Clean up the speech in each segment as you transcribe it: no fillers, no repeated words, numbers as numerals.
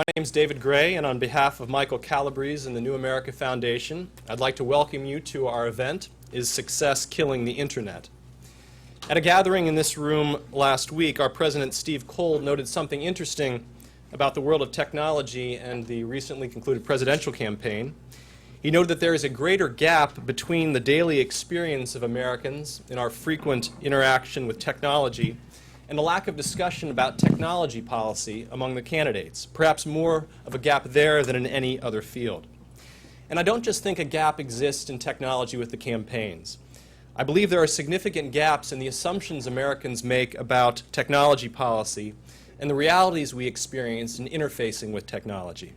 My name is David Gray, and on behalf of Michael Calabrese and the New America Foundation, I'd like to welcome you to our event, Is Success Killing the Internet? At a gathering in this room last week, our president, Steve Cole, noted something interesting about the world of technology and the recently concluded presidential campaign. He noted that there is a greater gap between the daily experience of Americans in our frequent interaction with technology and a lack of discussion about technology policy among the candidates, perhaps more of a gap there than in any other field. And I don't just think a gap exists in technology with the campaigns. I believe there are significant gaps in the assumptions Americans make about technology policy and the realities we experience in interfacing with technology.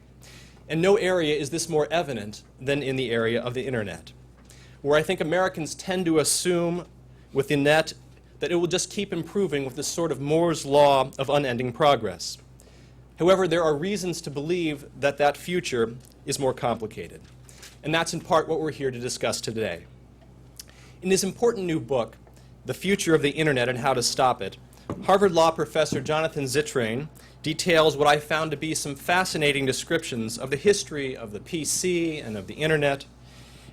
In no area is this more evident than in the area of the internet, where I think Americans tend to assume with the net that it will just keep improving with this sort of Moore's law of unending progress. However, there are reasons to believe that that future is more complicated. And that's in part what we're here to discuss today. In his important new book, The Future of the Internet and How to Stop It, Harvard Law professor Jonathan Zittrain details what I found to be some fascinating descriptions of the history of the PC and of the Internet,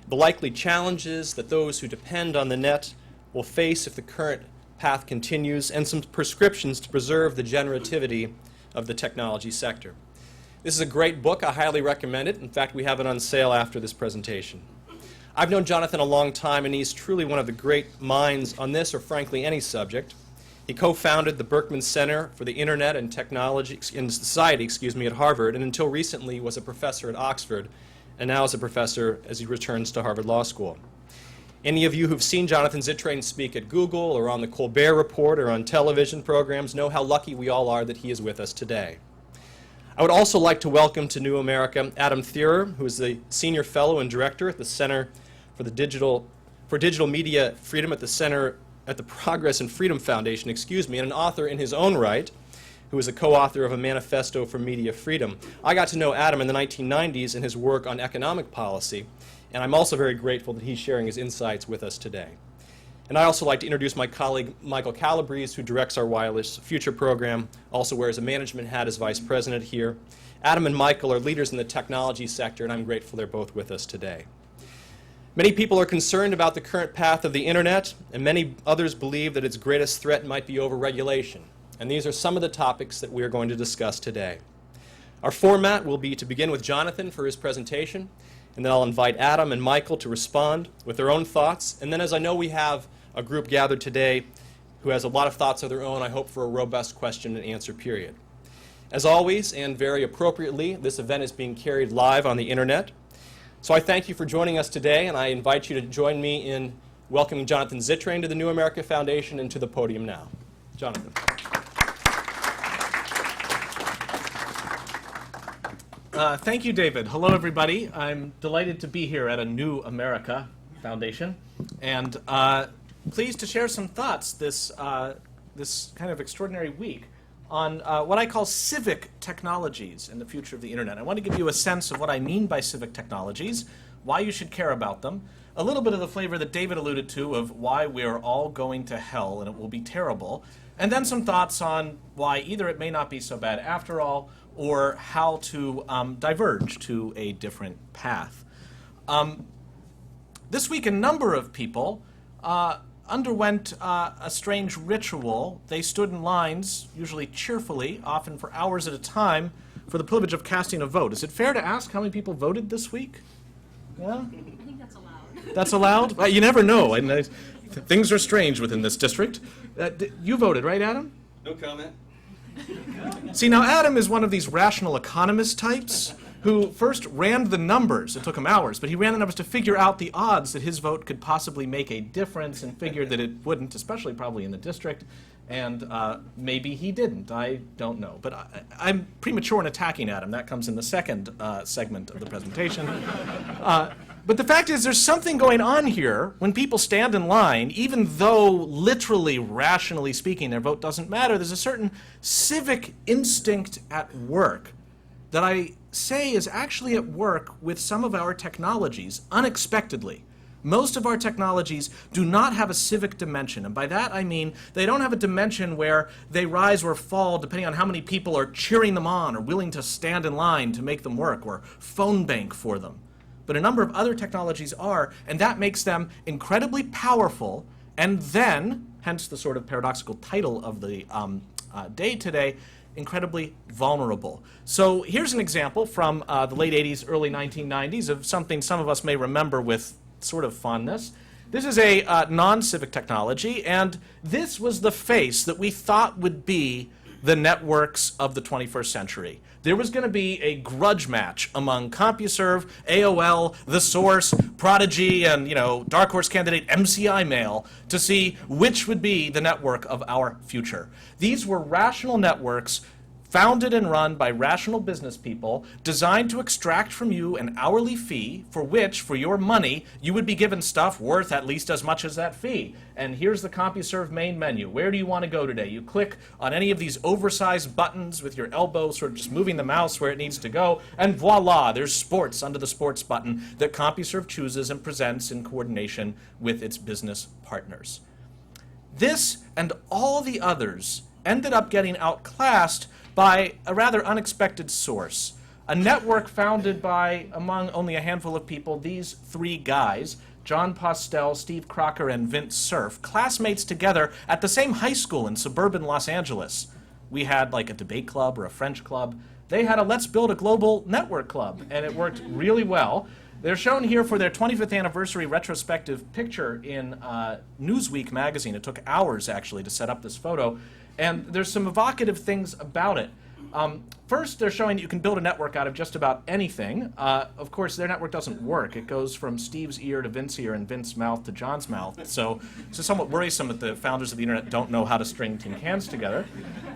the likely challenges that those who depend on the net will face if the current path continues, and some prescriptions to preserve the generativity of the technology sector. This is a great book. I highly recommend it. In fact, we have it on sale after this presentation. I've known Jonathan a long time, and he's truly one of the great minds on this, or frankly, any subject. He co-founded the Berkman Center for the Internet and Technology in Society, at Harvard, and until recently was a professor at Oxford, and now is a professor as he returns to Harvard Law School. Any of you who've seen Jonathan Zittrain speak at Google or on the Colbert Report or on television programs know how lucky we all are that he is with us today. I would also like to welcome to New America Adam Thierer, who is the Senior Fellow and Director at the Center for Digital Media Freedom at the Progress and Freedom Foundation, and an author in his own right, who is a co-author of a Manifesto for Media Freedom. I got to know Adam in the 1990s in his work on economic policy, and I'm also very grateful that he's sharing his insights with us today. And I'd also like to introduce my colleague, Michael Calabrese, who directs our Wireless Future program, also wears a management hat as vice president here. Adam and Michael are leaders in the technology sector, and I'm grateful they're both with us today. Many people are concerned about the current path of the internet, and many others believe that its greatest threat might be overregulation. And these are some of the topics that we are going to discuss today. Our format will be to begin with Jonathan for his presentation, and then I'll invite Adam and Michael to respond with their own thoughts. And then, as I know we have a group gathered today who has a lot of thoughts of their own, I hope for a robust question and answer period. As always, and very appropriately, this event is being carried live on the internet. So I thank you for joining us today, and I invite you to join me in welcoming Jonathan Zittrain to the New America Foundation and to the podium now. Jonathan. Thank you, David. Hello, everybody. I'm delighted to be here at a New America Foundation, and pleased to share some thoughts this kind of extraordinary week on what I call civic technologies and the future of the internet. I want to give you a sense of what I mean by civic technologies, why you should care about them, a little bit of the flavor that David alluded to of why we're all going to hell and it will be terrible, and then some thoughts on why either it may not be so bad after all, or how to diverge to a different path. This week, a number of people underwent a strange ritual. They stood in lines, usually cheerfully, often for hours at a time, for the privilege of casting a vote. Is it fair to ask how many people voted this week? Yeah? I think that's allowed. That's allowed? Well, you never know. Things are strange within this district. You voted, right, Adam? No comment. See, now Adam is one of these rational economist types who first ran the numbers. It took him hours, but he ran the numbers to figure out the odds that his vote could possibly make a difference and figured that it wouldn't, especially probably in the district. And maybe he didn't. I don't know. But I'm premature in attacking Adam. That comes in the second segment of the presentation. But the fact is, there's something going on here when people stand in line, even though literally, rationally speaking, their vote doesn't matter. There's a certain civic instinct at work that I say is actually at work with some of our technologies unexpectedly. Most of our technologies do not have a civic dimension, and by that I mean they don't have a dimension where they rise or fall depending on how many people are cheering them on or willing to stand in line to make them work or phone bank for them. But a number of other technologies are, and that makes them incredibly powerful, and then, hence the sort of paradoxical title of the day today, incredibly vulnerable. So here's an example from the late 80s, early 1990s of something some of us may remember with sort of fondness. This is a non-civic technology, and this was the face that we thought would be the networks of the 21st century. There was going to be a grudge match among CompuServe, AOL, The Source, Prodigy, and, dark horse candidate MCI Mail to see which would be the network of our future. These were rational networks founded and run by rational business people, designed to extract from you an hourly fee for which, for your money, you would be given stuff worth at least as much as that fee. And here's the CompuServe main menu. Where do you want to go today? You click on any of these oversized buttons with your elbow, sort of just moving the mouse where it needs to go, and voila, there's sports under the sports button that CompuServe chooses and presents in coordination with its business partners. This and all the others ended up getting outclassed by a rather unexpected source. A network founded by, among only a handful of people, these three guys, John Postel, Steve Crocker, and Vince Cerf, classmates together at the same high school in suburban Los Angeles. We had like a debate club or a French club. They had a Let's Build a Global Network club, and it worked really well. They're shown here for their 25th anniversary retrospective picture in Newsweek magazine. It took hours, actually, to set up this photo. And there's some evocative things about it. First, they're showing that you can build a network out of just about anything. Of course, their network doesn't work. It goes from Steve's ear to Vince's ear and Vince's mouth to John's mouth. So it's somewhat worrisome that the founders of the internet don't know how to string tin cans together.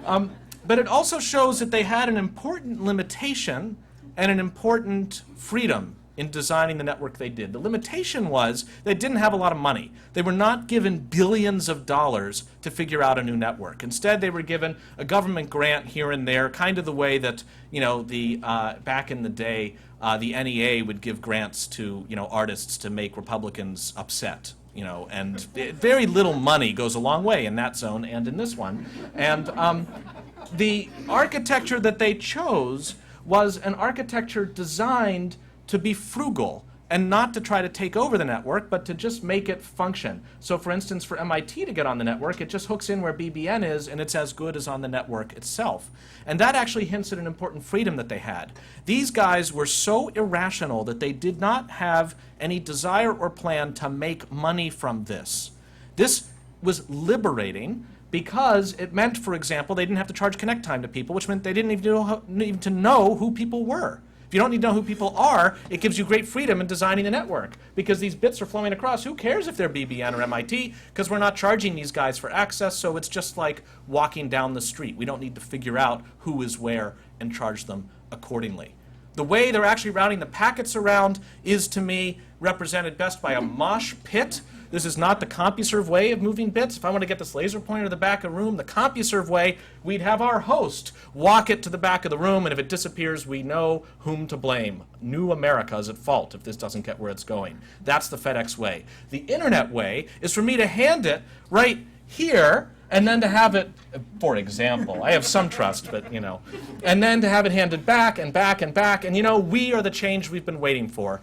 But it also shows that they had an important limitation and an important freedom in designing the network they did. The limitation was they didn't have a lot of money. They were not given billions of dollars to figure out a new network. Instead, they were given a government grant here and there, kind of the way that, back in the day, the NEA would give grants to, artists to make Republicans upset. And very little money goes a long way in that zone and in this one. And the architecture that they chose was an architecture designed to be frugal and not to try to take over the network, but to just make it function. So for instance, for MIT to get on the network, it just hooks in where BBN is, and it's as good as on the network itself. And that actually hints at an important freedom that they had. These guys were so irrational that they did not have any desire or plan to make money from this. This was liberating because it meant, for example, they didn't have to charge connect time to people, which meant they didn't even know who people were. If you don't need to know who people are, it gives you great freedom in designing the network, because these bits are flowing across. Who cares if they're BBN or MIT? Because we're not charging these guys for access, so it's just like walking down the street. We don't need to figure out who is where and charge them accordingly. The way they're actually routing the packets around is, to me, represented best by a mosh pit. This is not the CompuServe way of moving bits. If I want to get this laser pointer to the back of the room, the CompuServe way, we'd have our host walk it to the back of the room, and if it disappears, we know whom to blame. New America is at fault if this doesn't get where it's going. That's the FedEx way. The internet way is for me to hand it right here, and then to have it, for example, I have some trust, but and then to have it handed back and back and back, and we are the change we've been waiting for,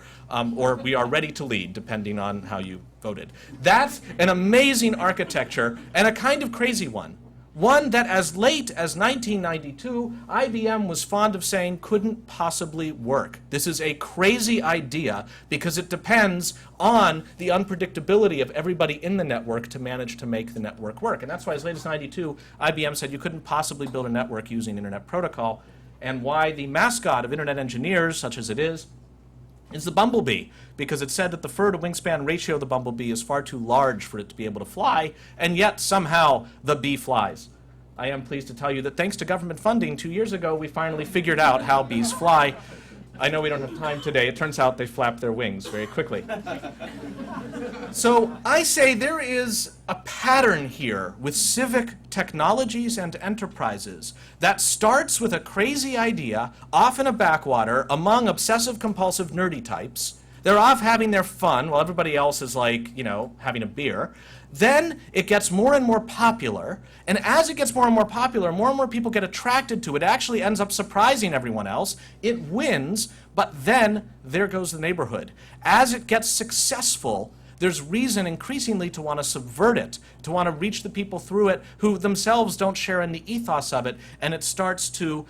or we are ready to lead, depending on how you voted. That's an amazing architecture and a kind of crazy one. One that as late as 1992, IBM was fond of saying couldn't possibly work. This is a crazy idea because it depends on the unpredictability of everybody in the network to manage to make the network work. And that's why as late as 92, IBM said you couldn't possibly build a network using Internet Protocol, and why the mascot of Internet engineers, such as it is the bumblebee, because it said that the fur to wingspan ratio of the bumblebee is far too large for it to be able to fly, and yet somehow the bee flies. I am pleased to tell you that thanks to government funding 2 years ago, we finally figured out how bees fly. I know we don't have time today. It turns out they flap their wings very quickly. So I say there is a pattern here with civic technologies and enterprises that starts with a crazy idea, often a backwater, among obsessive-compulsive nerdy types, They're off having their fun while everybody else is like, you know, having a beer. Then it gets more and more popular, and as it gets more and more people get attracted to it. It actually ends up surprising everyone else. It wins, but then there goes the neighborhood. As it gets successful, there's reason increasingly to want to subvert it, to want to reach the people through it who themselves don't share in the ethos of it, and it starts to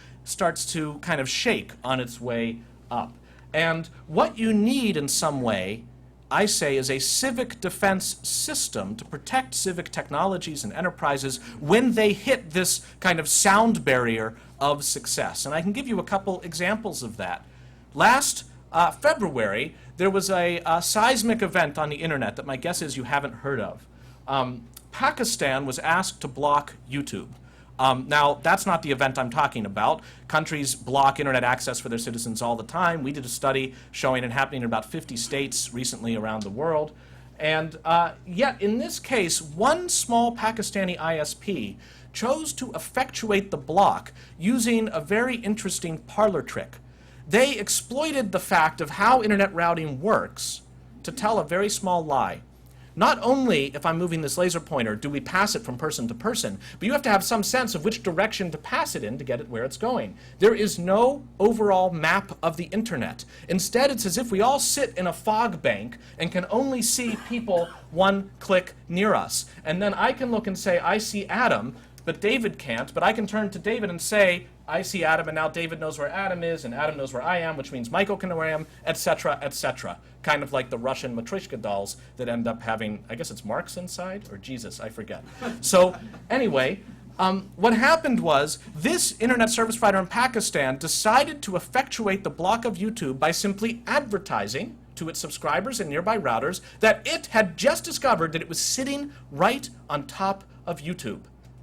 kind of shake on its way up. And what you need in some way, I say, is a civic defense system to protect civic technologies and enterprises when they hit this kind of sound barrier of success. And I can give you a couple examples of that. Last February, there was a seismic event on the internet that my guess is you haven't heard of. Pakistan was asked to block YouTube. Now, that's not the event I'm talking about. Countries block internet access for their citizens all the time. We did a study showing it happening in about 50 states recently around the world. And yet, in this case, one small Pakistani ISP chose to effectuate the block using a very interesting parlor trick. They exploited the fact of how internet routing works to tell a very small lie. Not only, if I'm moving this laser pointer, do we pass it from person to person, but you have to have some sense of which direction to pass it in to get it where it's going. There is no overall map of the internet. Instead, it's as if we all sit in a fog bank and can only see people one click near us. And then I can look and say, I see Adam, but David can't. But I can turn to David and say, I see Adam, and now David knows where Adam is, and Adam knows where I am, which means Michael can know where I am, etc., etc. Kind of like the Russian Matryoshka dolls that end up having, I guess it's Marx inside, or Jesus, I forget. So anyway, what happened was this internet service provider in Pakistan decided to effectuate the block of YouTube by simply advertising to its subscribers and nearby routers that it had just discovered that it was sitting right on top of YouTube.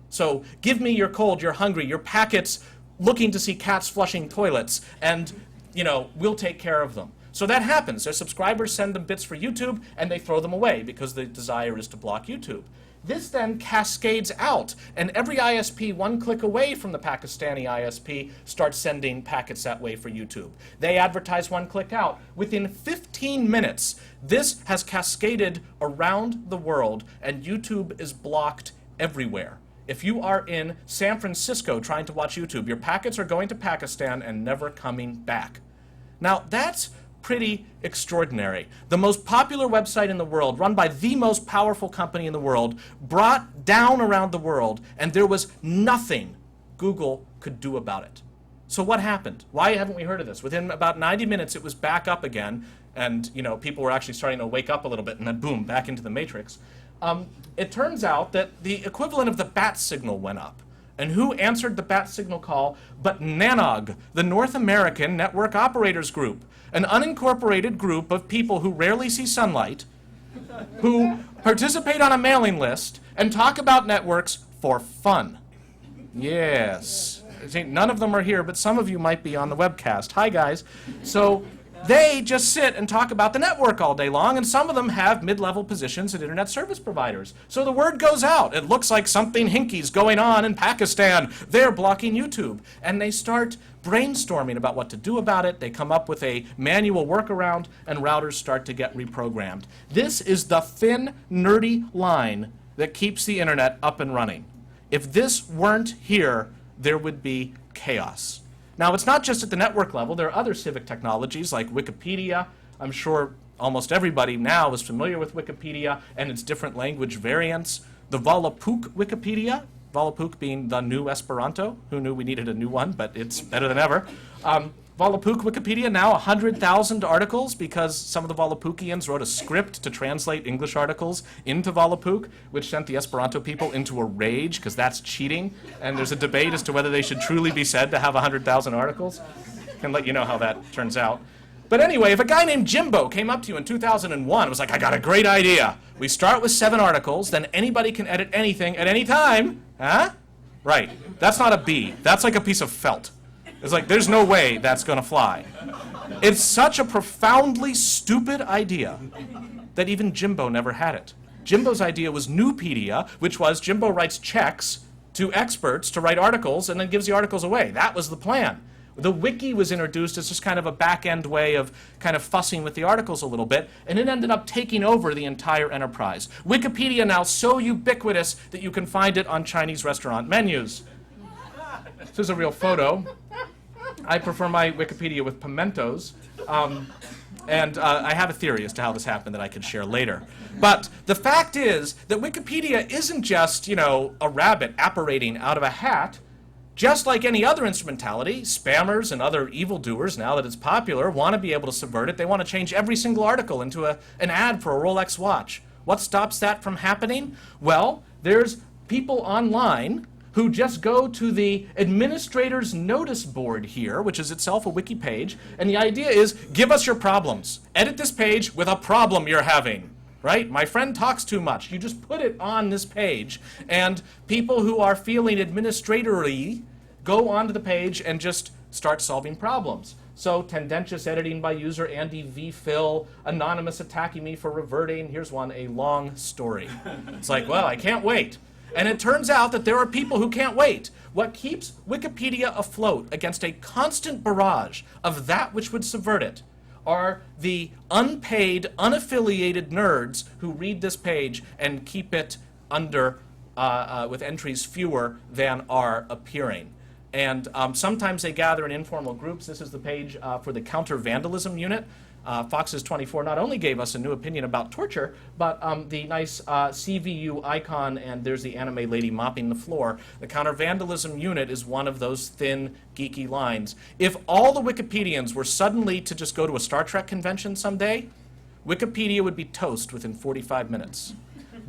So give me your cold, you're hungry, your packets looking to see cats flushing toilets, and, you know, we'll take care of them. So that happens. Their subscribers send them bits for YouTube, and they throw them away because the desire is to block YouTube. This then cascades out, and every ISP one click away from the Pakistani ISP starts sending packets that way for YouTube. They advertise one click out. Within 15 minutes, this has cascaded around the world, and YouTube is blocked everywhere. If you are in San Francisco trying to watch YouTube, your packets are going to Pakistan and never coming back. Now, that's pretty extraordinary. The most popular website in the world, run by the most powerful company in the world, brought down around the world, and there was nothing Google could do about it. So what happened? Why haven't we heard of this? Within about 90 minutes, it was back up again, and, you know, people were actually starting to wake up a little bit, and then boom, back into the matrix. It turns out that the equivalent of the bat signal went up. And who answered the bat signal call but NANOG, the North American Network Operators Group, an unincorporated group of people who rarely see sunlight, who participate on a mailing list and talk about networks for fun. Yes. See, none of them are here, but some of you might be on the webcast. Hi, guys. So they just sit and talk about the network all day long, and some of them have mid-level positions at internet service providers. So the word goes out. It looks like something hinky's going on in Pakistan. They're blocking YouTube. And they start brainstorming about what to do about it. They come up with a manual workaround, and routers start to get reprogrammed. This is the thin, nerdy line that keeps the internet up and running. If this weren't here, there would be chaos. Now, it's not just at the network level. There are other civic technologies like Wikipedia. I'm sure almost everybody now is familiar with Wikipedia and its different language variants. The Volapük Wikipedia, Volapük being the new Esperanto. Who knew we needed a new one, but it's better than ever. Volapük Wikipedia, now 100,000 articles because some of the Volapükians wrote a script to translate English articles into Volapük, which sent the Esperanto people into a rage because that's cheating. And there's a debate as to whether they should truly be said to have 100,000 articles. I can let you know how that turns out. But anyway, if a guy named Jimbo came up to you in 2001 and was like, I got a great idea. We start with 7 articles, then anybody can edit anything at any time. Huh? Right. That's not a bee. That's like a piece of felt. It's like, there's no way that's going to fly. It's such a profoundly stupid idea that even Jimbo never had it. Jimbo's idea was Newpedia, which was Jimbo writes checks to experts to write articles and then gives the articles away. That was the plan. The wiki was introduced as just kind of a back-end way of kind of fussing with the articles a little bit, and it ended up taking over the entire enterprise. Wikipedia now so ubiquitous that you can find it on Chinese restaurant menus. This is a real photo. I prefer my Wikipedia with pimentos. And I have a theory as to how this happened that I can share later. But the fact is that Wikipedia isn't just, you know, a rabbit apparating out of a hat. Just like any other instrumentality, spammers and other evildoers, now that it's popular, want to be able to subvert it. They want to change every single article into an ad for a Rolex watch. What stops that from happening? Well, there's people online who just go to the administrator's notice board here, which is itself a wiki page, and the idea is, give us your problems. Edit this page with a problem you're having. Right? My friend talks too much. You just put it on this page, and people who are feeling administratorly go onto the page and just start solving problems. So, tendentious editing by user Andy V. Phil, anonymous attacking me for reverting. Here's one, a long story. It's like, well, I can't wait. And it turns out that there are people who can't wait. What keeps Wikipedia afloat against a constant barrage of that which would subvert it are the unpaid, unaffiliated nerds who read this page and keep it under with entries fewer than are appearing. And sometimes they gather in informal groups. This is the page for the counter-vandalism unit. Foxes 24 not only gave us a new opinion about torture, but the nice CVU icon, and there's the anime lady mopping the floor. The counter-vandalism unit is one of those thin, geeky lines. If all the Wikipedians were suddenly to just go to a Star Trek convention someday, Wikipedia would be toast within 45 minutes.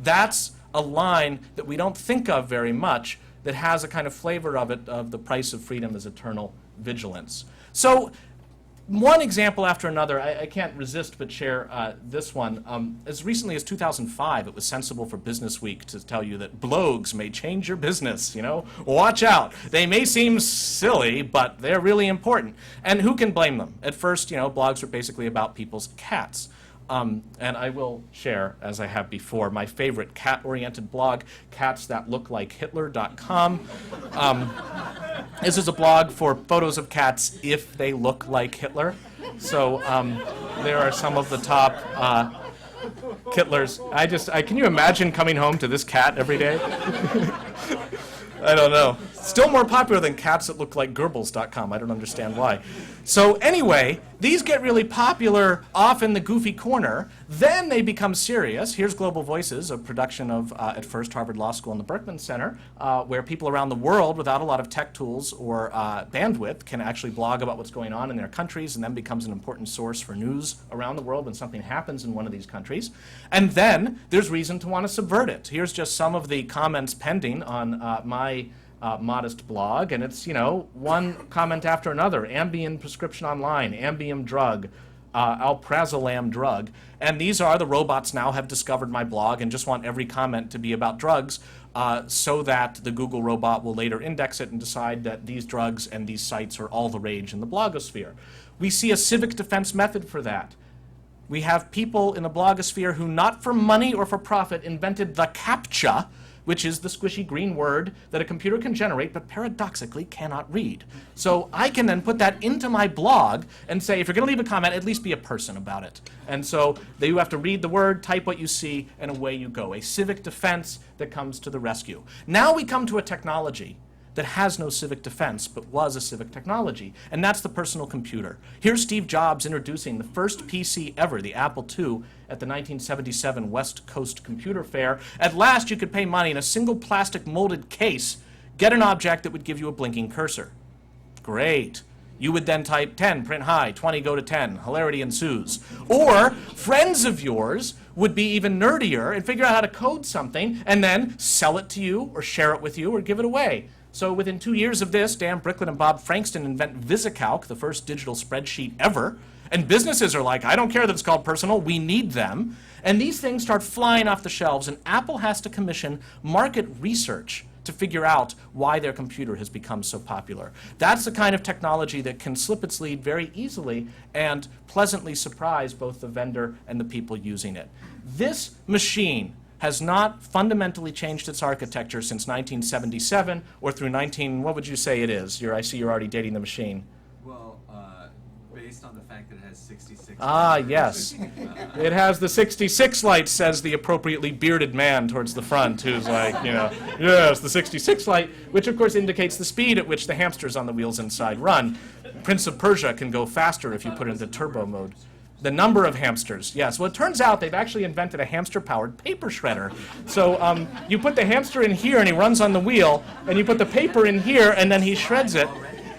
That's a line that we don't think of very much, that has a kind of flavor of it, of the price of freedom is eternal vigilance. So, one example after another, I can't resist but share this one. As recently as 2005, it was sensible for Business Week to tell you that blogs may change your business, you know? Watch out. They may seem silly, but they're really important. And who can blame them? At first, you know, blogs were basically about people's cats. And I will share, as I have before, my favorite cat-oriented blog, catsthatlooklikehitler.com. This is a blog for photos of cats if they look like Hitler. So there are some of the top Hitlers. Can you imagine coming home to this cat every day? I don't know. Still more popular than cats that look like Goebbels.com. I don't understand why. So anyway, these get really popular off in the goofy corner. Then they become serious. Here's Global Voices, a production of, at first, Harvard Law School and the Berkman Center, where people around the world without a lot of tech tools or bandwidth can actually blog about what's going on in their countries, and then becomes an important source for news around the world when something happens in one of these countries. And then there's reason to want to subvert it. Here's just some of the comments pending on my modest blog, and it's, you know, one comment after another. Ambien prescription online, Ambien drug, alprazolam drug. And these are the robots now have discovered my blog and just want every comment to be about drugs so that the Google robot will later index it and decide that these drugs and these sites are all the rage in the blogosphere. We see a civic defense method for that. We have people in the blogosphere who, not for money or for profit, invented the CAPTCHA, which is the squishy green word that a computer can generate but paradoxically cannot read. So I can then put that into my blog and say, if you're going to leave a comment, at least be a person about it. And so you have to read the word, type what you see, and away you go. A civic defense that comes to the rescue. Now we come to a technology that has no civic defense but was a civic technology, and that's the personal computer. Here's Steve Jobs introducing the first PC ever, the Apple II, at the 1977 West Coast Computer Fair. At last you could pay money in a single plastic molded case, get an object that would give you a blinking cursor. Great. You would then type 10, print high, 20, go to 10. Hilarity ensues. Or friends of yours would be even nerdier and figure out how to code something and then sell it to you or share it with you or give it away. So within 2 years of this, Dan Bricklin and Bob Frankston invent VisiCalc, the first digital spreadsheet ever. And businesses are like, I don't care that it's called personal, we need them. And these things start flying off the shelves, and Apple has to commission market research to figure out why their computer has become so popular. That's the kind of technology that can slip its lead very easily and pleasantly surprise both the vendor and the people using it. This machine has not fundamentally changed its architecture since 1977 or through what would you say it is? I see you're already dating the machine. based on the fact that it has 66. Ah, yes. It has the 66 light, says the appropriately bearded man towards the front, who's like, you know, yes, the 66 light, which of course indicates the speed at which the hamsters on the wheels inside run. Prince of Persia can go faster if you put it into turbo mode. The number of hamsters, yes. Well, it turns out they've actually invented a hamster-powered paper shredder. So you put the hamster in here and he runs on the wheel, and you put the paper in here and then he shreds it,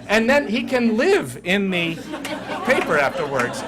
and then he can live in the paper afterwards.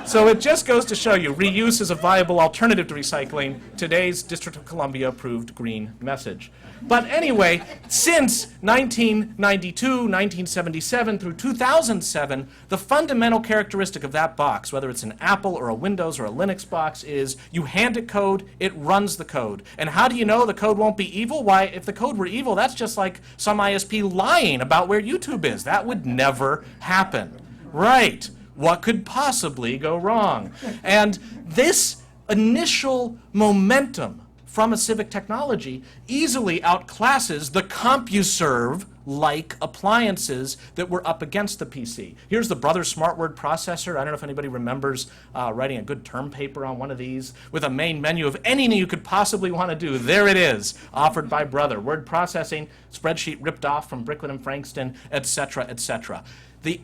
So it just goes to show you, reuse is a viable alternative to recycling. Today's District of Columbia approved green message. But anyway, since 1992, 1977 through 2007, the fundamental characteristic of that box, whether it's an Apple or a Windows or a Linux box, is you hand it code, it runs the code. And how do you know the code won't be evil? Why, if the code were evil, that's just like some ISP lying about where YouTube is. That would never happen. Right. What could possibly go wrong? And this initial momentum from a Civic technology easily outclasses the CompuServe-like appliances that were up against the PC. Here's the Brother Smart Word Processor. I don't know if anybody remembers writing a good term paper on one of these with a main menu of anything you could possibly want to do. There it is, offered by Brother. Word processing, spreadsheet ripped off from Bricklin and Frankston, etc., etc. The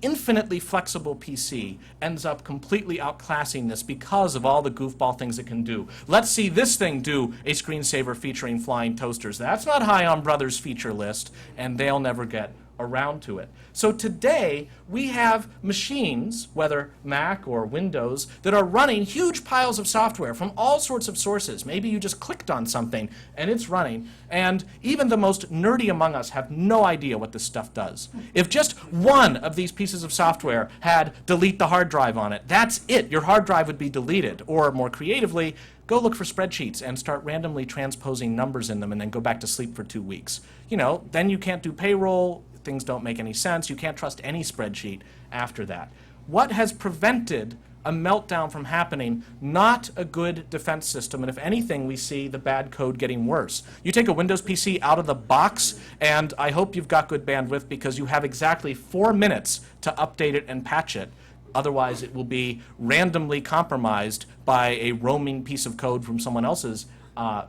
infinitely flexible PC ends up completely outclassing this because of all the goofball things it can do. Let's see this thing do a screensaver featuring flying toasters. That's not high on Brother's feature list, and they'll never get around to it. So today, we have machines, whether Mac or Windows, that are running huge piles of software from all sorts of sources. Maybe you just clicked on something and it's running, and even the most nerdy among us have no idea what this stuff does. If just one of these pieces of software had delete the hard drive on it, that's it. Your hard drive would be deleted. Or more creatively, go look for spreadsheets and start randomly transposing numbers in them and then go back to sleep for 2 weeks. You know, then you can't do payroll, things don't make any sense, you can't trust any spreadsheet after that. What has prevented a meltdown from happening? Not a good defense system, and if anything, we see the bad code getting worse. You take a Windows PC out of the box, and I hope you've got good bandwidth because you have exactly 4 minutes to update it and patch it. Otherwise, it will be randomly compromised by a roaming piece of code from someone else's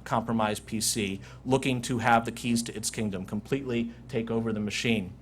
compromised PC looking to have the keys to its kingdom, completely take over the machine.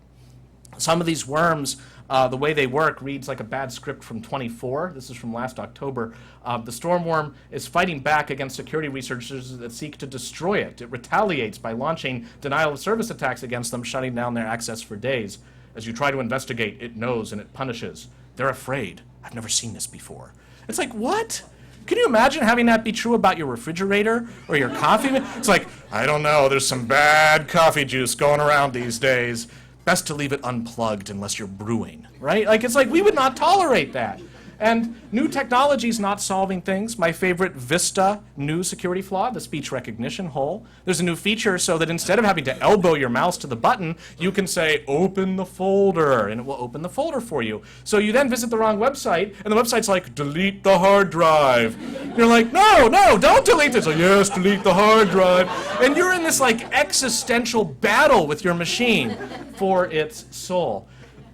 Some of these worms, the way they work, reads like a bad script from 24. This is from last October. The stormworm is fighting back against security researchers that seek to destroy it. It retaliates by launching denial of service attacks against them, shutting down their access for days. As you try to investigate, it knows and it punishes. They're afraid. I've never seen this before. It's like, what? Can you imagine having that be true about your refrigerator or your coffee? It's like, I don't know, there's some bad coffee juice going around these days. Best to leave it unplugged unless you're brewing, right? Like, it's like we would not tolerate that. And new technology's not solving things. My favorite Vista new security flaw, the speech recognition hole. There's a new feature so that instead of having to elbow your mouse to the button, you can say, open the folder, and it will open the folder for you. So you then visit the wrong website, and the website's like, delete the hard drive. You're like, no, don't delete this. Like, yes, delete the hard drive. And you're in this like existential battle with your machine for its soul.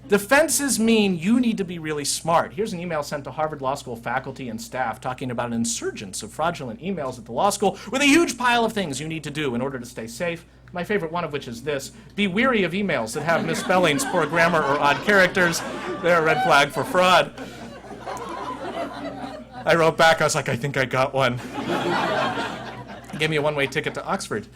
Defenses mean you need to be really smart. Here's an email sent to Harvard Law School faculty and staff talking about an insurgence of fraudulent emails at the law school with a huge pile of things you need to do in order to stay safe. My favorite one of which is this: be weary of emails that have misspellings, poor grammar, or odd characters. They're a red flag for fraud. I wrote back, I was like, I think I got one. He gave me a one-way ticket to Oxford.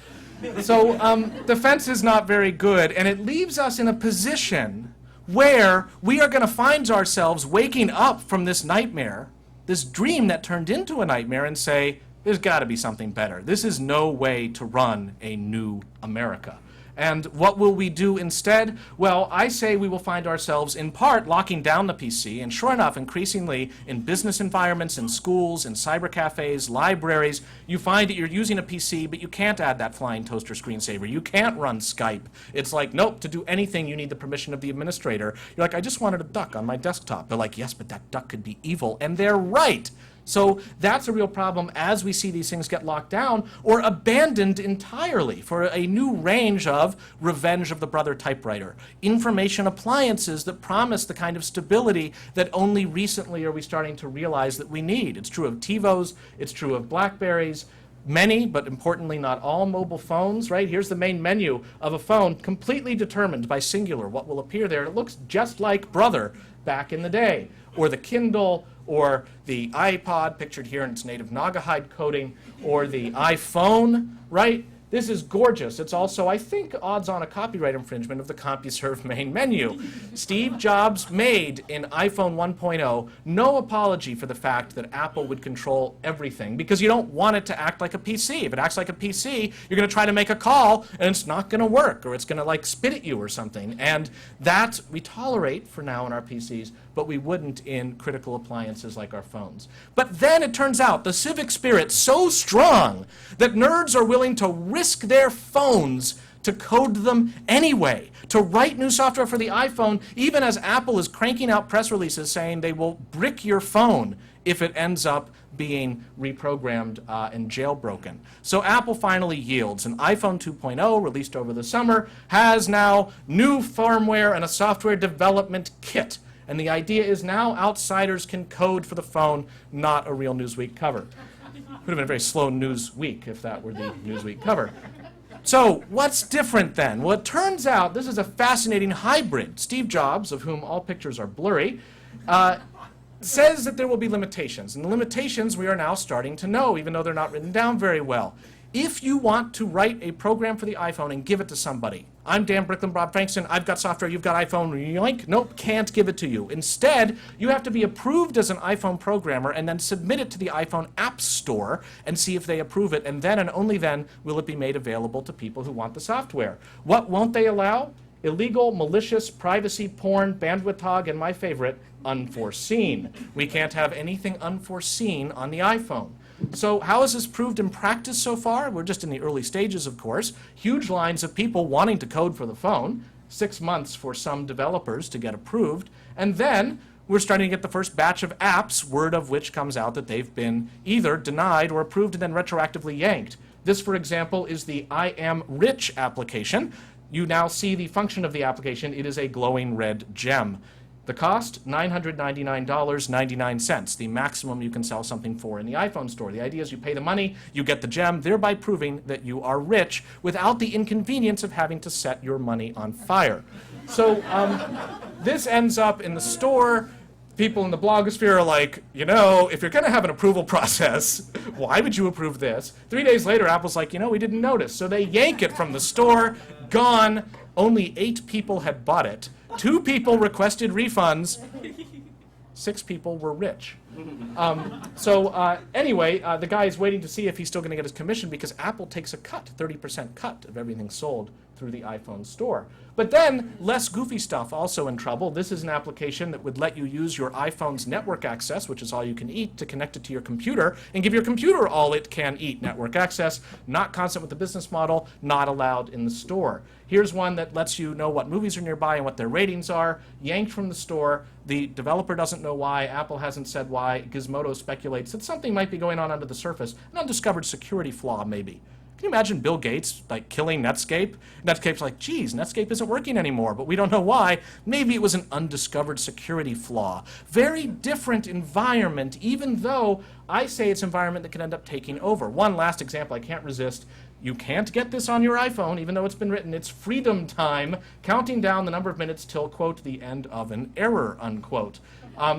So defense is not very good, and it leaves us in a position where we are going to find ourselves waking up from this nightmare, this dream that turned into a nightmare, and say, there's got to be something better. This is no way to run a new America. And what will we do instead? Well, I say we will find ourselves in part locking down the PC, and sure enough, increasingly in business environments, in schools, in cyber cafes, libraries, you find that you're using a PC, but you can't add that flying toaster screensaver. You can't run Skype. It's like, nope, to do anything, you need the permission of the administrator. You're like, I just wanted a duck on my desktop. They're like, yes, but that duck could be evil. And they're right. So that's a real problem as we see these things get locked down or abandoned entirely for a new range of revenge of the brother typewriter, information appliances that promise the kind of stability that only recently are we starting to realize that we need. It's true of TiVos, it's true of Blackberries, many, but importantly not all mobile phones, right? Here's the main menu of a phone completely determined by singular, what will appear there. It looks just like Brother back in the day, or the Kindle, or the iPod, pictured here in its native Naugahyde coating, or the iPhone, right? This is gorgeous. It's also, I think, odds on a copyright infringement of the CompuServe main menu. Steve Jobs made in iPhone 1.0 no apology for the fact that Apple would control everything, because you don't want it to act like a PC. If it acts like a PC, you're going to try to make a call, and it's not going to work, or it's going to like spit at you or something. And that we tolerate for now in our PCs, but we wouldn't in critical appliances like our phones. But then it turns out the civic spirit's so strong that nerds are willing to risk their phones to code them anyway, to write new software for the iPhone, even as Apple is cranking out press releases saying they will brick your phone if it ends up being reprogrammed and jailbroken. So Apple finally yields. An iPhone 2.0, released over the summer, has now new firmware and a software development kit. And the idea is now outsiders can code for the phone, not a real Newsweek cover. Would have been a very slow Newsweek if that were the Newsweek cover. So what's different then? Well, it turns out this is a fascinating hybrid. Steve Jobs, of whom all pictures are blurry, says that there will be limitations. And the limitations we are now starting to know, even though they're not written down very well. If you want to write a program for the iPhone and give it to somebody, I'm Dan Bricklin, Bob Frankston, I've got software, you've got iPhone, yoink, nope, can't give it to you. Instead, you have to be approved as an iPhone programmer and then submit it to the iPhone App Store and see if they approve it, and then and only then will it be made available to people who want the software. What won't they allow? Illegal, malicious, privacy, porn, bandwidth hog, and my favorite, unforeseen. We can't have anything unforeseen on the iPhone. So how is this proved in practice so far? We're just in the early stages, of course. Huge lines of people wanting to code for the phone, 6 months for some developers to get approved, and then we're starting to get the first batch of apps, word of which comes out that they've been either denied or approved and then retroactively yanked. This, for example, is the I Am Rich application. You now see the function of the application. It is a glowing red gem. The cost, $999.99, the maximum you can sell something for in the iPhone store. The idea is you pay the money, you get the gem, thereby proving that you are rich without the inconvenience of having to set your money on fire. So this ends up in the store. People in the blogosphere are like, you know, if you're going to have an approval process, why would you approve this? 3 days later, Apple's like, you know, we didn't notice. So they yank it from the store, gone. Only 8 people had bought it. 2 people requested refunds. 6 people were rich. Anyway, the guy is waiting to see if he's still going to get his commission because Apple takes a cut, 30% cut of everything sold through the iPhone store. But then, less goofy stuff also in trouble. This is an application that would let you use your iPhone's network access, which is all you can eat, to connect it to your computer and give your computer all it can eat network access. Not consistent with the business model, not allowed in the store. Here's one that lets you know what movies are nearby and what their ratings are. Yanked from the store. The developer doesn't know why. Apple hasn't said why. Gizmodo speculates that something might be going on under the surface. An undiscovered security flaw, maybe. Can you imagine Bill Gates like killing Netscape? Netscape's like, geez, Netscape isn't working anymore, but we don't know why. Maybe it was an undiscovered security flaw. Very different environment, even though I say it's an environment that can end up taking over. One last example I can't resist. You can't get this on your iPhone, even though it's been written. It's freedom time, counting down the number of minutes till, quote, the end of an error, unquote.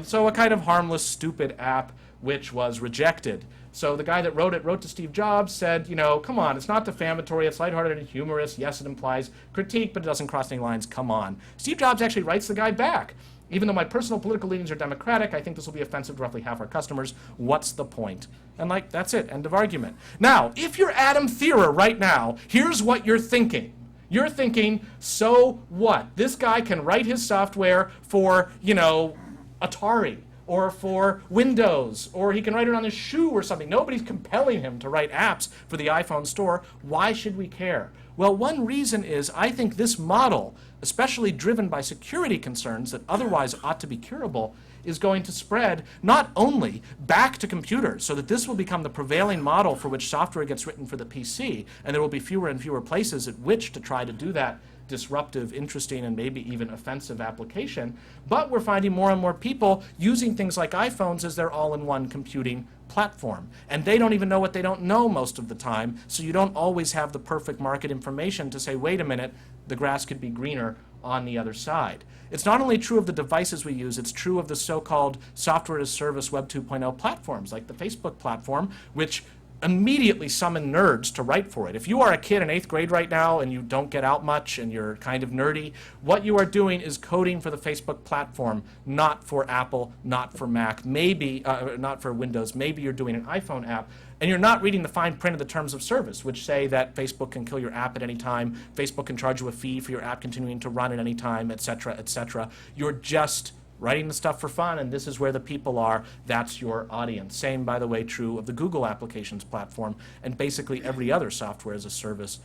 So a kind of harmless, stupid app which was rejected. So the guy that wrote it wrote to Steve Jobs, said, you know, come on, it's not defamatory, it's lighthearted and humorous. Yes, it implies critique, but it doesn't cross any lines. Come on. Steve Jobs actually writes the guy back. Even though my personal political leanings are Democratic, I think this will be offensive to roughly half our customers. What's the point? And like, that's it, end of argument. Now, if you're Adam Thierer right now, here's what you're thinking. You're thinking, so what? This guy can write his software for, you know, Atari or for Windows, or he can write it on his shoe or something. Nobody's compelling him to write apps for the iPhone store. Why should we care? Well, one reason is I think this model, especially driven by security concerns that otherwise ought to be curable, is going to spread not only back to computers, so that this will become the prevailing model for which software gets written for the PC, and there will be fewer and fewer places at which to try to do that disruptive, interesting, and maybe even offensive application, but we're finding more and more people using things like iPhones as their all-in-one computing platform. And they don't even know what they don't know most of the time, so you don't always have the perfect market information to say, wait a minute, the grass could be greener on the other side. It's not only true of the devices we use, it's true of the so-called software as service Web 2.0 platforms, like the Facebook platform, which immediately summon nerds to write for it. If you are a kid in 8th grade right now and you don't get out much and you're kind of nerdy, what you are doing is coding for the Facebook platform, not for Apple, not for Mac, maybe, not for Windows. Maybe you're doing an iPhone app, and you're not reading the fine print of the terms of service, which say that Facebook can kill your app at any time, Facebook can charge you a fee for your app continuing to run at any time, et cetera, et cetera. You're just writing the stuff for fun, and this is where the people are. That's your audience. Same, by the way, true of the Google Applications platform and basically every other software as a service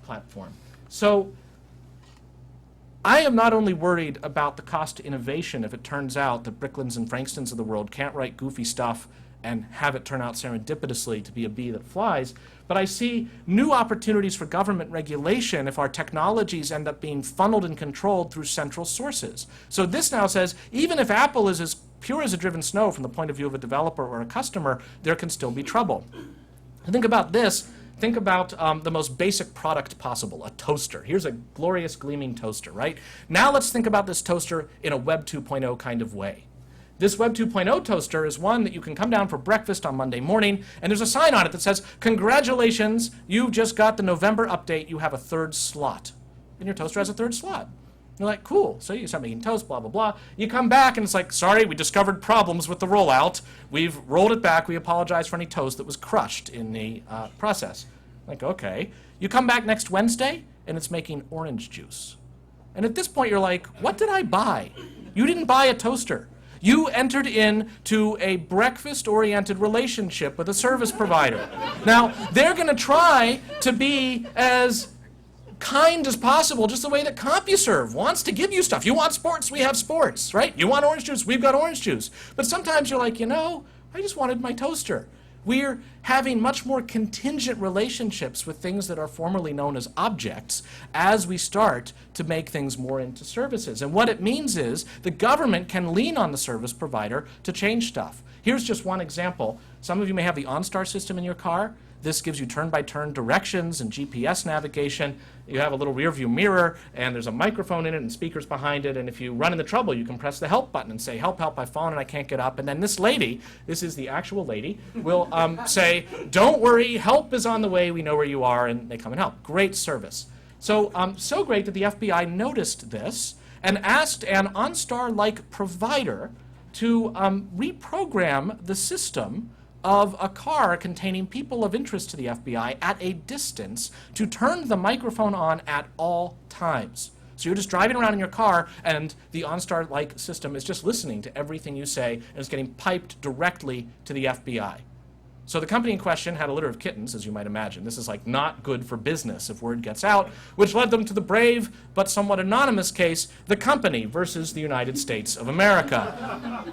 platform. So I am not only worried about the cost to innovation if it turns out that Bricklands and Frankstons of the world can't write goofy stuff and have it turn out serendipitously to be a bee that flies, but I see new opportunities for government regulation if our technologies end up being funneled and controlled through central sources. So this now says, even if Apple is as pure as a driven snow from the point of view of a developer or a customer, there can still be trouble. Think about this. Think about the most basic product possible, a toaster. Here's a glorious gleaming toaster, right? Now let's think about this toaster in a Web 2.0 kind of way. This Web 2.0 toaster is one that you can come down for breakfast on Monday morning, and there's a sign on it that says, congratulations, you've just got the November update, you have a 3rd slot. And your toaster has a 3rd slot. You're like, cool, so you start making toast, blah, blah, blah. You come back and it's like, sorry, we discovered problems with the rollout. We've rolled it back. We apologize for any toast that was crushed in the process. Like, okay. You come back next Wednesday and it's making orange juice. And at this point you're like, what did I buy? You didn't buy a toaster. You entered into a breakfast-oriented relationship with a service provider. Now, they're going to try to be as kind as possible, just the way that CompuServe wants to give you stuff. You want sports, we have sports, right? You want orange juice, we've got orange juice. But sometimes you're like, you know, I just wanted my toaster. We're having much more contingent relationships with things that are formerly known as objects as we start to make things more into services. And what it means is the government can lean on the service provider to change stuff. Here's just one example. Some of you may have the OnStar system in your car. This gives you turn-by-turn directions and GPS navigation. You have a little rear-view mirror, and there's a microphone in it and speakers behind it, and if you run into trouble, you can press the help button and say, help, help, I've fallen and I can't get up. And then this lady, this is the actual lady, will say, don't worry, help is on the way, we know where you are, and they come and help. Great service. So, so great that the FBI noticed this and asked an OnStar-like provider to reprogram the system of a car containing people of interest to the FBI at a distance to turn the microphone on at all times. So you're just driving around in your car and the OnStar-like system is just listening to everything you say and is getting piped directly to the FBI. So the company in question had a litter of kittens, as you might imagine. This is like not good for business if word gets out, which led them to the brave but somewhat anonymous case, the company versus the United States of America.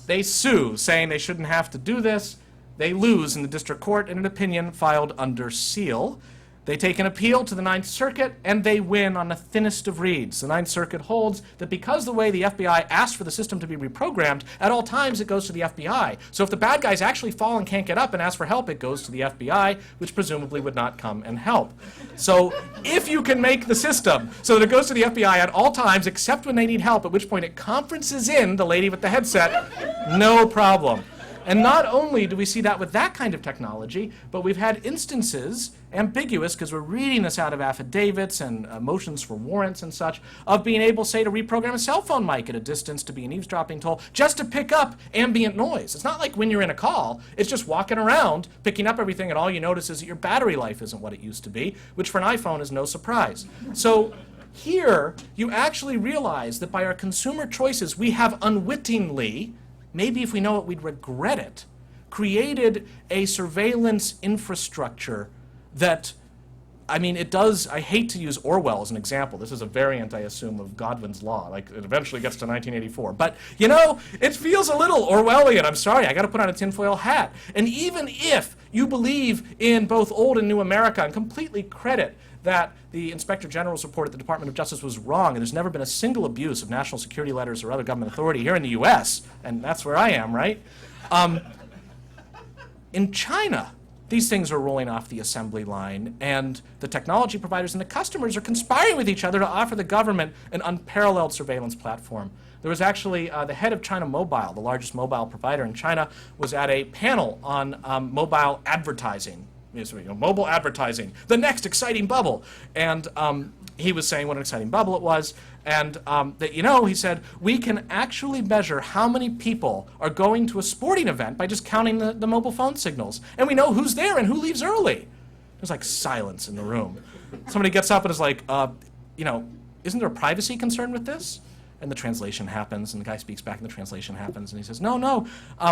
They sue, saying they shouldn't have to do this. They lose in the district court in an opinion filed under seal. They take an appeal to the Ninth Circuit, and they win on the thinnest of reeds. The Ninth Circuit holds that because the way the FBI asked for the system to be reprogrammed, at all times it goes to the FBI. So if the bad guys actually fall and can't get up and ask for help, it goes to the FBI, which presumably would not come and help. So if you can make the system so that it goes to the FBI at all times, except when they need help, at which point it conferences in the lady with the headset, no problem. And not only do we see that with that kind of technology, but we've had instances, ambiguous because we're reading this out of affidavits and motions for warrants and such, of being able, say, to reprogram a cell phone mic at a distance to be an eavesdropping tool just to pick up ambient noise. It's not like when you're in a call, it's just walking around, picking up everything, and all you notice is that your battery life isn't what it used to be, which for an iPhone is no surprise. So Here, you actually realize that by our consumer choices, we have unwittingly, maybe if we know it, we'd regret it, created a surveillance infrastructure that, I mean, it does, I hate to use Orwell as an example. This is a variant, I assume, of Godwin's Law. Like, it eventually gets to 1984. But, you know, it feels a little Orwellian. I'm sorry, I got to put on a tinfoil hat. And even if you believe in both old and new America and completely credit that the Inspector General's report at the Department of Justice was wrong, and there's never been a single abuse of national security letters or other government authority here in the US, and that's where I am, right? In China, these things are rolling off the assembly line, and the technology providers and the customers are conspiring with each other to offer the government an unparalleled surveillance platform. There was actually the head of China Mobile, the largest mobile provider in China, was at a panel on mobile advertising. Mobile advertising, the next exciting bubble. And he was saying what an exciting bubble it was. And that, you know, he said, we can actually measure how many people are going to a sporting event by just counting the mobile phone signals. And we know who's there and who leaves early. There's like silence in the room. Somebody gets up and is like, you know, isn't there a privacy concern with this? And the translation happens, and the guy speaks back, and the translation happens, and he says, no,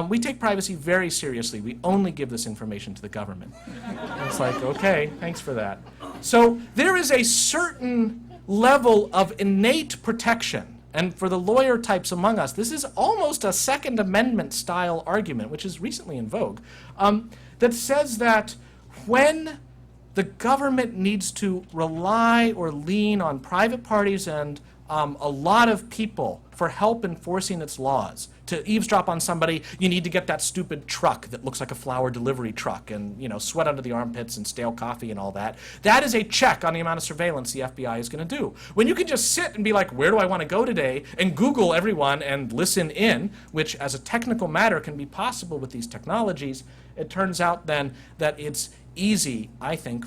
we take privacy very seriously. We only give this information to the government. And it's like, okay, thanks for that. So there is a certain level of innate protection, and for the lawyer types among us, this is almost a Second Amendment style argument, which is recently in vogue, that says that when the government needs to rely or lean on private parties and a lot of people for help enforcing its laws. To eavesdrop on somebody, you need to get that stupid truck that looks like a flower delivery truck and, you know, sweat under the armpits and stale coffee and all that. That is a check on the amount of surveillance the FBI is going to do. When you can just sit and be like, where do I want to go today, and Google everyone and listen in, which as a technical matter can be possible with these technologies, it turns out then that it's easy, I think,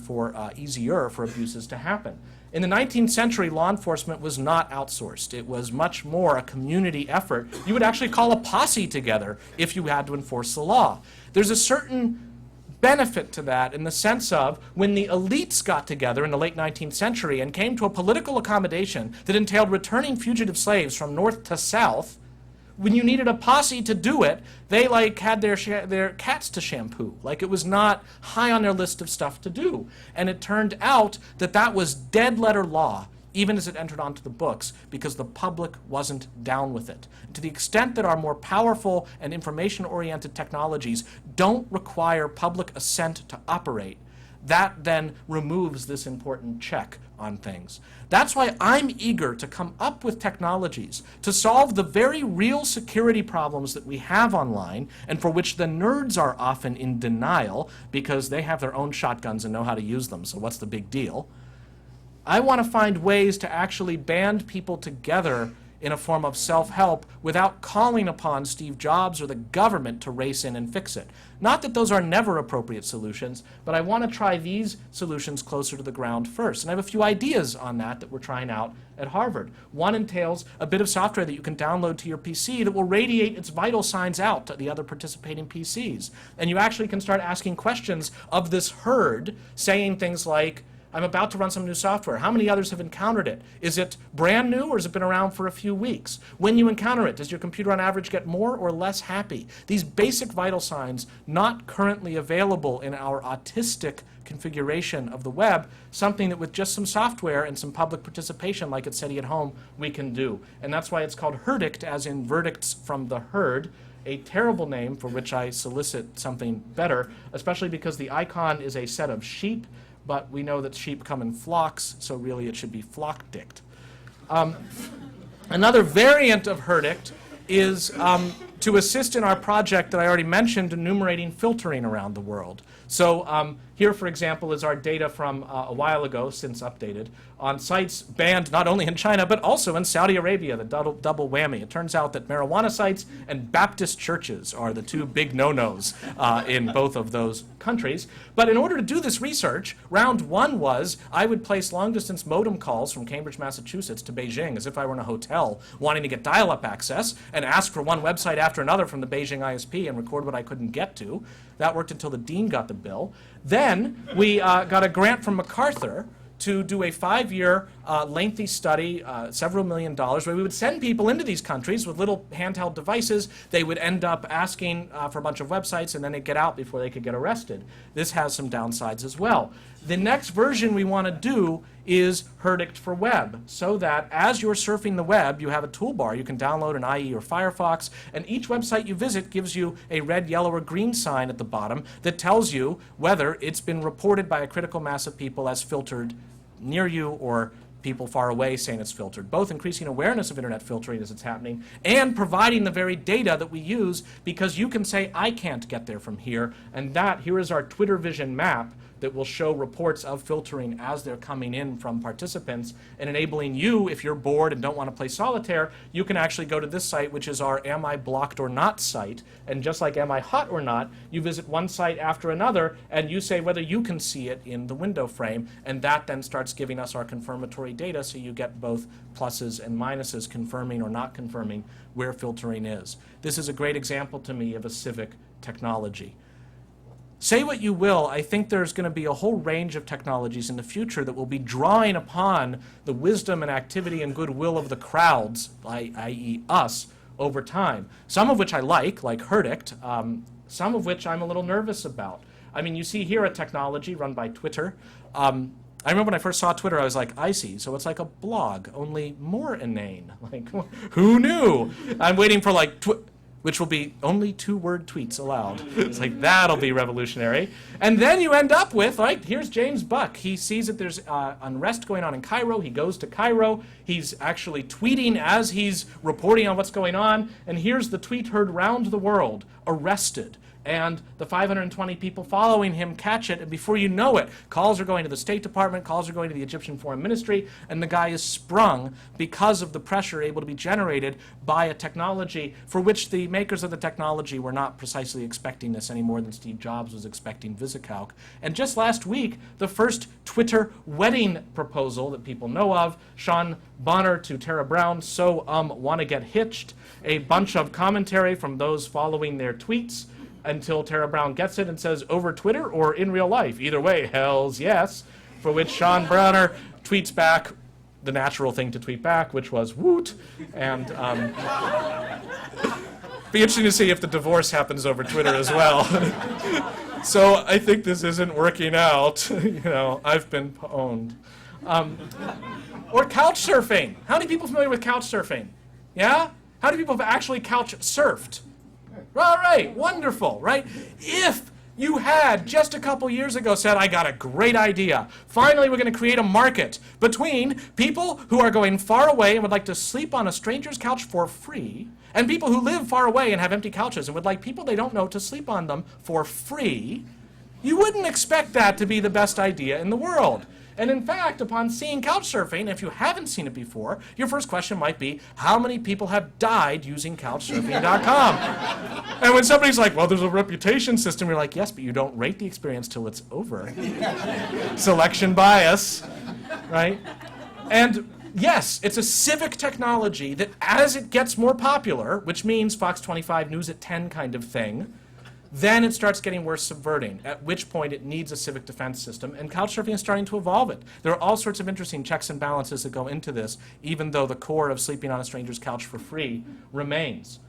easier for abuses to happen. In the 19th century, law enforcement was not outsourced. It was much more a community effort. You would actually call a posse together if you had to enforce the law. There's a certain benefit to that in the sense of when the elites got together in the late 19th century and came to a political accommodation that entailed returning fugitive slaves from north to south, when you needed a posse to do it, they like had their cats to shampoo. Like it was not high on their list of stuff to do. And it turned out that that was dead letter law, even as it entered onto the books, because the public wasn't down with it. To the extent that our more powerful and information-oriented technologies don't require public assent to operate, that then removes this important check on things. That's why I'm eager to come up with technologies to solve the very real security problems that we have online and for which the nerds are often in denial because they have their own shotguns and know how to use them, so what's the big deal? I want to find ways to actually band people together in a form of self-help without calling upon Steve Jobs or the government to race in and fix it. Not that those are never appropriate solutions, but I want to try these solutions closer to the ground first. And I have a few ideas on that we're trying out at Harvard. One entails a bit of software that you can download to your PC that will radiate its vital signs out to the other participating PCs. And you actually can start asking questions of this herd, saying things like, I'm about to run some new software. How many others have encountered it? Is it brand new or has it been around for a few weeks? When you encounter it, does your computer on average get more or less happy? These basic vital signs not currently available in our autistic configuration of the web, something that with just some software and some public participation like at SETI at Home, we can do. And that's why it's called Herdict, as in verdicts from the herd, a terrible name for which I solicit something better, especially because the icon is a set of sheep, but we know that sheep come in flocks, so really it should be flock-dict. Another variant of Herdict is to assist in our project that I already mentioned, enumerating filtering around the world. So here, for example, is our data from a while ago, since updated, on sites banned not only in China, but also in Saudi Arabia, the double whammy. It turns out that marijuana sites and Baptist churches are the two big no-nos in both of those countries. But in order to do this research, round one was I would place long-distance modem calls from Cambridge, Massachusetts to Beijing as if I were in a hotel wanting to get dial-up access and ask for one website after another from the Beijing ISP and record what I couldn't get to. That worked until the dean got the bill. Then we got a grant from MacArthur to do a 5-year lengthy study, several $1 million, where we would send people into these countries with little handheld devices. They would end up asking for a bunch of websites, and then they'd get out before they could get arrested. This has some downsides as well. The next version we want to do is Herdict for web, so that as you're surfing the web, you have a toolbar. You can download an IE or Firefox, and each website you visit gives you a red, yellow, or green sign at the bottom that tells you whether it's been reported by a critical mass of people as filtered near you or people far away saying it's filtered, both increasing awareness of internet filtering as it's happening and providing the very data that we use, because you can say, I can't get there from here, and that, here is our Twitter Vision map that will show reports of filtering as they're coming in from participants, and enabling you, if you're bored and don't want to play solitaire, you can actually go to this site, which is our Am I Blocked or Not site, and just like Am I Hot or Not, you visit one site after another, and you say whether you can see it in the window frame, and that then starts giving us our confirmatory data, so you get both pluses and minuses confirming or not confirming where filtering is. This is a great example to me of a civic technology. Say what you will, I think there's going to be a whole range of technologies in the future that will be drawing upon the wisdom and activity and goodwill of the crowds, i.e. us, over time. Some of which I like Herdict, some of which I'm a little nervous about. I mean, you see here a technology run by Twitter. I remember when I first saw Twitter, I was like, I see, so it's like a blog, only more inane. Like, who knew? I'm waiting for which will be only 2-word tweets allowed. It's like, that'll be revolutionary. And then you end up with, here's James Buck. He sees that there's unrest going on in Cairo. He goes to Cairo. He's actually tweeting as he's reporting on what's going on. And here's the tweet heard round the world, arrested. And the 520 people following him catch it, and before you know it, calls are going to the State Department, calls are going to the Egyptian Foreign Ministry, and the guy is sprung because of the pressure able to be generated by a technology for which the makers of the technology were not precisely expecting this any more than Steve Jobs was expecting VisiCalc. And just last week, the first Twitter wedding proposal that people know of, Sean Bonner to Tara Brown, so wanna get hitched, a bunch of commentary from those following their tweets, until Tara Brown gets it and says, over Twitter or in real life? Either way, hells yes. For which Sean Browner tweets back the natural thing to tweet back, which was woot. And be interesting to see if the divorce happens over Twitter as well. So I think this isn't working out. I've been pwned. Or Couchsurfing. How many people familiar with Couchsurfing? Yeah? How many people have actually couch surfed? All right, wonderful, right? If you had just a couple years ago said, I got a great idea. Finally, we're going to create a market between people who are going far away and would like to sleep on a stranger's couch for free, and people who live far away and have empty couches and would like people they don't know to sleep on them for free, you wouldn't expect that to be the best idea in the world. And in fact, upon seeing Couchsurfing, if you haven't seen it before, your first question might be, how many people have died using Couchsurfing.com? And when somebody's like, well, there's a reputation system, you're like, yes, but you don't rate the experience till it's over. Selection bias, right? And yes, it's a civic technology that as it gets more popular, which means Fox 25 News at 10 kind of thing, then it starts getting worse subverting, at which point it needs a civic defense system, and Couchsurfing is starting to evolve it. There are all sorts of interesting checks and balances that go into this, even though the core of sleeping on a stranger's couch for free remains.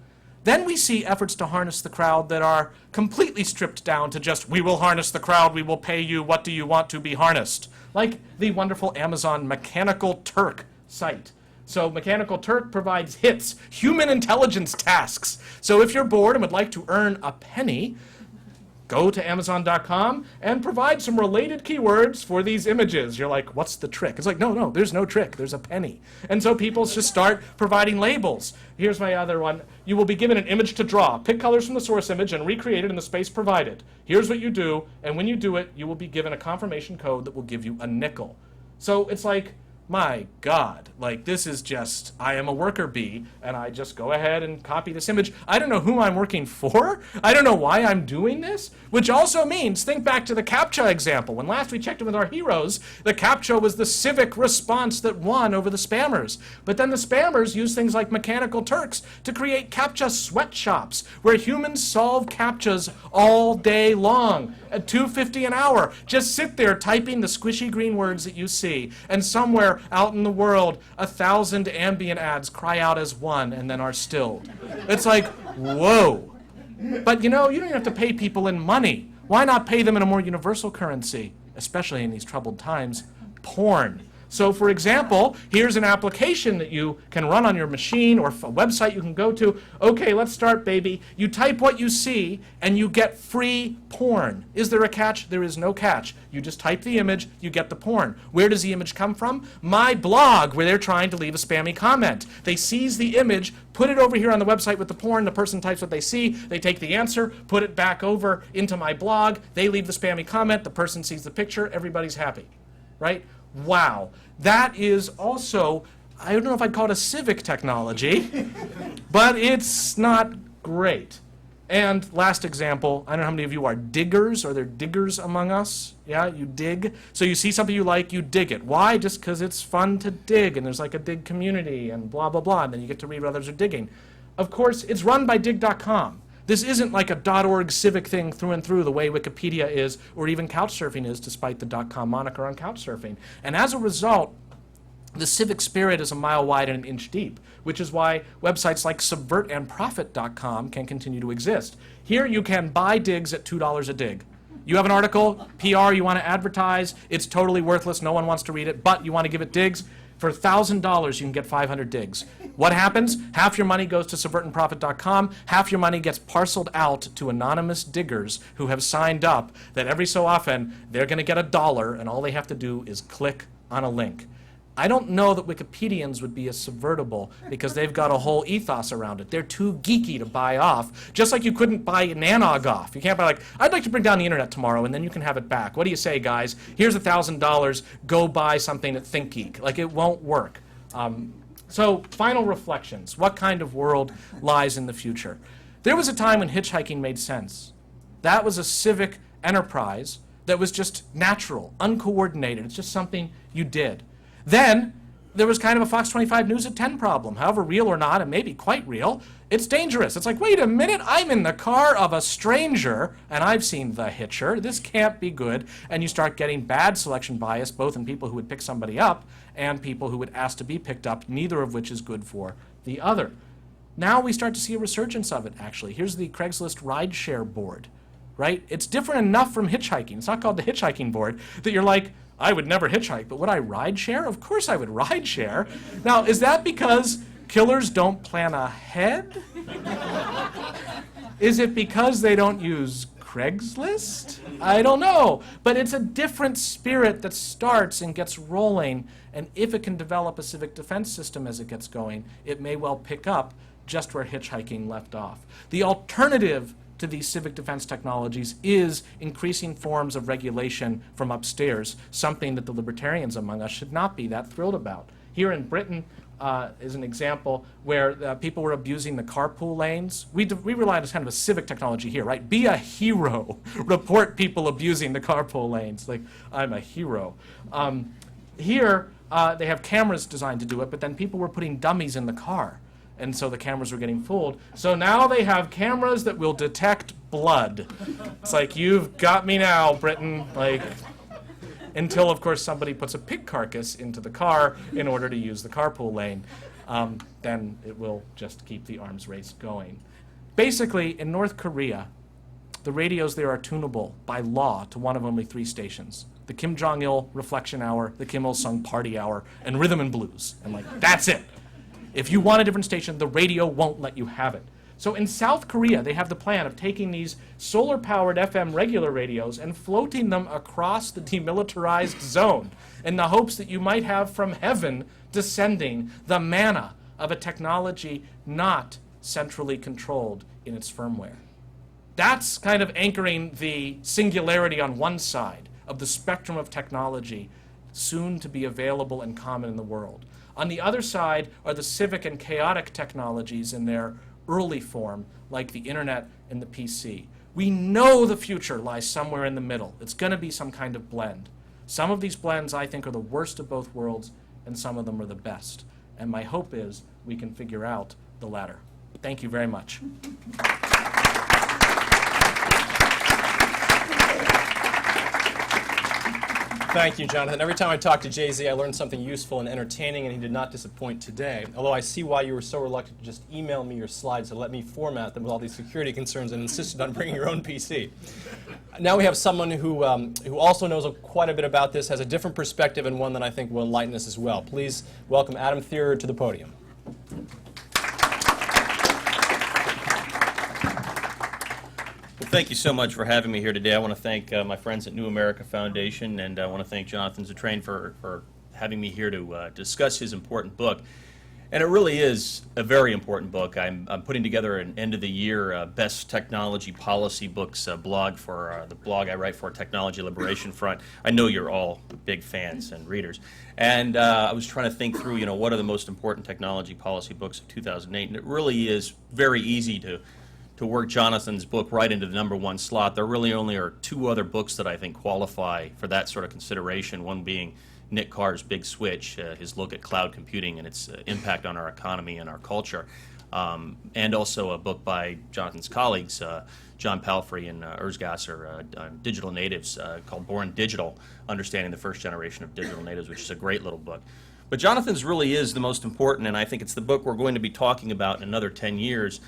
Then we see efforts to harness the crowd that are completely stripped down to just, we will harness the crowd, we will pay you, what do you want to be harnessed? Like the wonderful Amazon Mechanical Turk site. So Mechanical Turk provides hits, human intelligence tasks. So if you're bored and would like to earn a penny, go to Amazon.com and provide some related keywords for these images. You're like, what's the trick? It's like, no, there's no trick. There's a penny. And so people just start providing labels. Here's my other one. You will be given an image to draw. Pick colors from the source image and recreate it in the space provided. Here's what you do, and when you do it, you will be given a confirmation code that will give you a nickel. So it's like, my God, like this is just, I am a worker bee, and I just go ahead and copy this image. I don't know whom I'm working for. I don't know why I'm doing this, which also means, think back to the CAPTCHA example. When last we checked in with our heroes, the CAPTCHA was the civic response that won over the spammers. But then the spammers use things like Mechanical Turks to create CAPTCHA sweatshops, where humans solve CAPTCHAs all day long. at $2.50 an hour. Just sit there typing the squishy green words that you see, and somewhere out in the world, 1,000 ambient ads cry out as one and then are stilled. It's like, whoa. But you know, you don't even have to pay people in money. Why not pay them in a more universal currency, especially in these troubled times? Porn. So for example, here's an application that you can run on your machine or a website you can go to. Okay, let's start, baby. You type what you see and you get free porn. Is there a catch? There is no catch. You just type the image, you get the porn. Where does the image come from? My blog, where they're trying to leave a spammy comment. They seize the image, put it over here on the website with the porn, the person types what they see, they take the answer, put it back over into my blog, they leave the spammy comment, the person sees the picture, everybody's happy, right? Wow, that is also, I don't know if I'd call it a civic technology, but it's not great. And last example, I don't know how many of you are diggers. Are there diggers among us? Yeah, you dig. So you see something you like, you dig it. Why? Just because it's fun to dig, and there's like a dig community, and blah, blah, blah, and then you get to read what others are digging. Of course, it's run by Digg.com. This isn't like a .org civic thing through and through the way Wikipedia is, or even Couchsurfing is, despite the .com moniker on Couchsurfing. And as a result, the civic spirit is a mile wide and an inch deep, which is why websites like subvertandprofit.com can continue to exist. Here you can buy digs at $2 a dig. You have an article, PR, you want to advertise, it's totally worthless, no one wants to read it, but you want to give it digs. For $1,000, you can get 500 digs. What happens? Half your money goes to subvertandprofit.com, half your money gets parceled out to anonymous diggers who have signed up that every so often they're going to get $1, and all they have to do is click on a link. I don't know that Wikipedians would be as subvertible because they've got a whole ethos around it. They're too geeky to buy off, just like you couldn't buy Nanog off. You can't buy like, I'd like to bring down the internet tomorrow and then you can have it back. What do you say, guys? Here's $1,000, go buy something at ThinkGeek. Like, it won't work. So final reflections. What kind of world lies in the future? There was a time when hitchhiking made sense. That was a civic enterprise that was just natural, uncoordinated. It's just something you did. Then there was kind of a Fox 25 News at 10 problem. However real or not, it may be quite real, it's dangerous. It's like, wait a minute, I'm in the car of a stranger, and I've seen The Hitcher. This can't be good. And you start getting bad selection bias, both in people who would pick somebody up and people who would ask to be picked up, neither of which is good for the other. Now we start to see a resurgence of it, actually. Here's the Craigslist rideshare board, right? It's different enough from hitchhiking. It's not called the hitchhiking board that you're like, I would never hitchhike, but would I ride share? Of course I would ride share. Now, is that because killers don't plan ahead? Is it because they don't use Craigslist? I don't know. But it's a different spirit that starts and gets rolling, and if it can develop a civic defense system as it gets going, it may well pick up just where hitchhiking left off. The alternative to these civic defense technologies is increasing forms of regulation from upstairs, something that the libertarians among us should not be that thrilled about. Here in Britain is an example where people were abusing the carpool lanes. We relied on kind of a civic technology here, right? Be a hero. Report people abusing the carpool lanes. Like, I'm a hero. Here, they have cameras designed to do it, but then people were putting dummies in the car. And so the cameras were getting fooled. So now they have cameras that will detect blood. It's like, you've got me now, Britain. Like, until, of course, somebody puts a pig carcass into the car in order to use the carpool lane. Then it will just keep the arms race going. Basically, in North Korea, the radios there are tunable by law to one of only 3 stations. The Kim Jong-il Reflection Hour, the Kim Il-sung Party Hour, and Rhythm and Blues. And like, that's it. If you want a different station, the radio won't let you have it. So in South Korea, they have the plan of taking these solar-powered FM regular radios and floating them across the demilitarized zone in the hopes that you might have from heaven descending the manna of a technology not centrally controlled in its firmware. That's kind of anchoring the singularity on one side of the spectrum of technology soon to be available and common in the world. On the other side are the civic and chaotic technologies in their early form, like the internet and the PC. We know the future lies somewhere in the middle. It's going to be some kind of blend. Some of these blends, I think, are the worst of both worlds, and some of them are the best. And my hope is we can figure out the latter. Thank you very much. Thank you, Jonathan. Every time I talk to Jay-Z, I learn something useful and entertaining, and he did not disappoint today. Although I see why you were so reluctant to just email me your slides to let me format them with all these security concerns and insisted on bringing your own PC. Now we have someone who also knows quite a bit about this, has a different perspective, and one that I think will enlighten us as well. Please welcome Adam Thierer to the podium. Well, thank you so much for having me here today. I want to thank my friends at New America Foundation, and I want to thank Jonathan Zittrain for having me here to discuss his important book. And it really is a very important book. I'm putting together an end-of-the-year best technology policy books blog for the blog I write for Technology Liberation Front. I know you're all big fans and readers. And I was trying to think through, what are the most important technology policy books of 2008, and it really is very easy to work Jonathan's book right into the #1 slot. There really only are 2 other books that I think qualify for that sort of consideration, one being Nick Carr's Big Switch, his look at cloud computing and its impact on our economy and our culture, and also a book by Jonathan's colleagues, John Palfrey and Erzgasser, on digital natives, called Born Digital, Understanding the First Generation of Digital Natives, which is a great little book. But Jonathan's really is the most important, and I think it's the book we're going to be talking about in another 10 years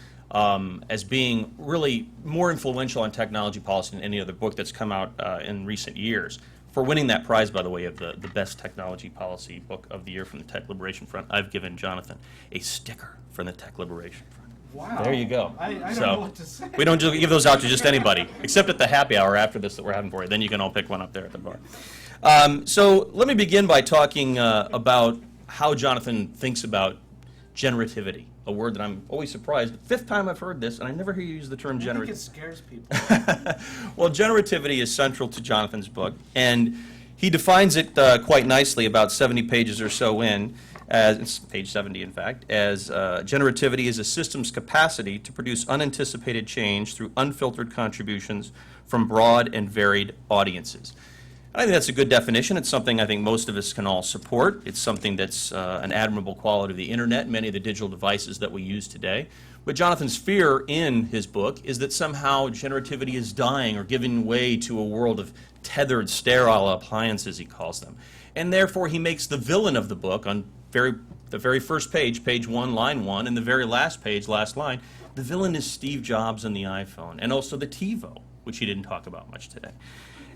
as being really more influential on technology policy than any other book that's come out in recent years. For winning that prize, by the way, of the best technology policy book of the year from the Tech Liberation Front, I've given Jonathan a sticker from the Tech Liberation Front. Wow. There you go. I don't know what to say. We don't just give those out to just anybody, except at the happy hour after this that we're having for you. Then you can all pick one up there at the bar. So let me begin by talking about how Jonathan thinks about generativity, a word that I'm always surprised. 5th time I've heard this, and I never hear you use the term I think generative. it scares people. Well, generativity is central to Jonathan's book, and he defines it quite nicely about 70 pages or so in, as it's page 70 in fact, as generativity is a system's capacity to produce unanticipated change through unfiltered contributions from broad and varied audiences. I think that's a good definition. It's something I think most of us can all support. It's something that's an admirable quality of the internet, many of the digital devices that we use today. But Jonathan's fear in his book is that somehow generativity is dying or giving way to a world of tethered, sterile appliances, he calls them. And therefore he makes the villain of the book on the very first page, page 1, line 1, and the very last page, last line, the villain is Steve Jobs and the iPhone, and also the TiVo, which he didn't talk about much today.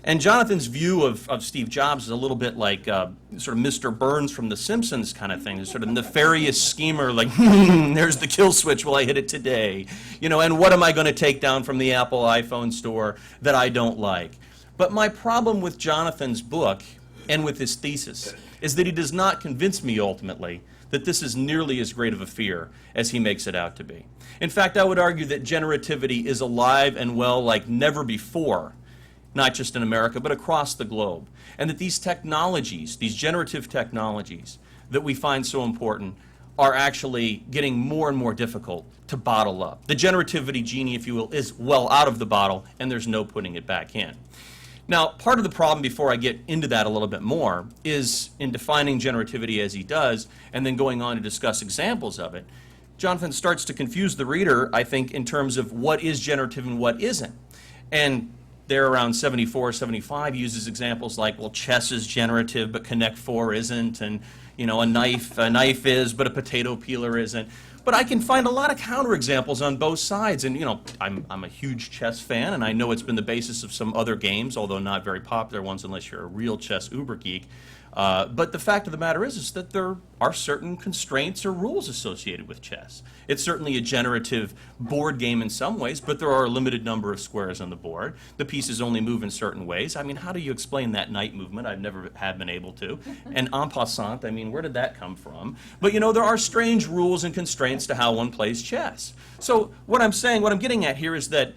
And Jonathan's view of Steve Jobs is a little bit like sort of Mr. Burns from The Simpsons kind of thing, sort of nefarious schemer, like, there's the kill switch, will I hit it today? And what am I going to take down from the Apple iPhone store that I don't like? But my problem with Jonathan's book and with his thesis is that he does not convince me ultimately that this is nearly as great of a fear as he makes it out to be. In fact, I would argue that generativity is alive and well like never before, not just in America, but across the globe. And that these technologies, these generative technologies that we find so important, are actually getting more and more difficult to bottle up. The generativity genie, if you will, is well out of the bottle, and there's no putting it back in. Now, part of the problem, before I get into that a little bit more, is in defining generativity as he does, and then going on to discuss examples of it, Jonathan starts to confuse the reader, I think, in terms of what is generative and what isn't. And there around 74, 75 uses examples like, well, chess is generative, but Connect 4 isn't, and a knife is, but a potato peeler isn't. But I can find a lot of counterexamples on both sides, and I'm a huge chess fan, and I know it's been the basis of some other games, although not very popular ones unless you're a real chess uber geek. But the fact of the matter is that there are certain constraints or rules associated with chess. It's certainly a generative board game in some ways, but there are a limited number of squares on the board. The pieces only move in certain ways. I mean, how do you explain that knight movement? I've never have been able to. And en passant, I mean, where did that come from? But there are strange rules and constraints to how one plays chess. So what I'm getting at here is that,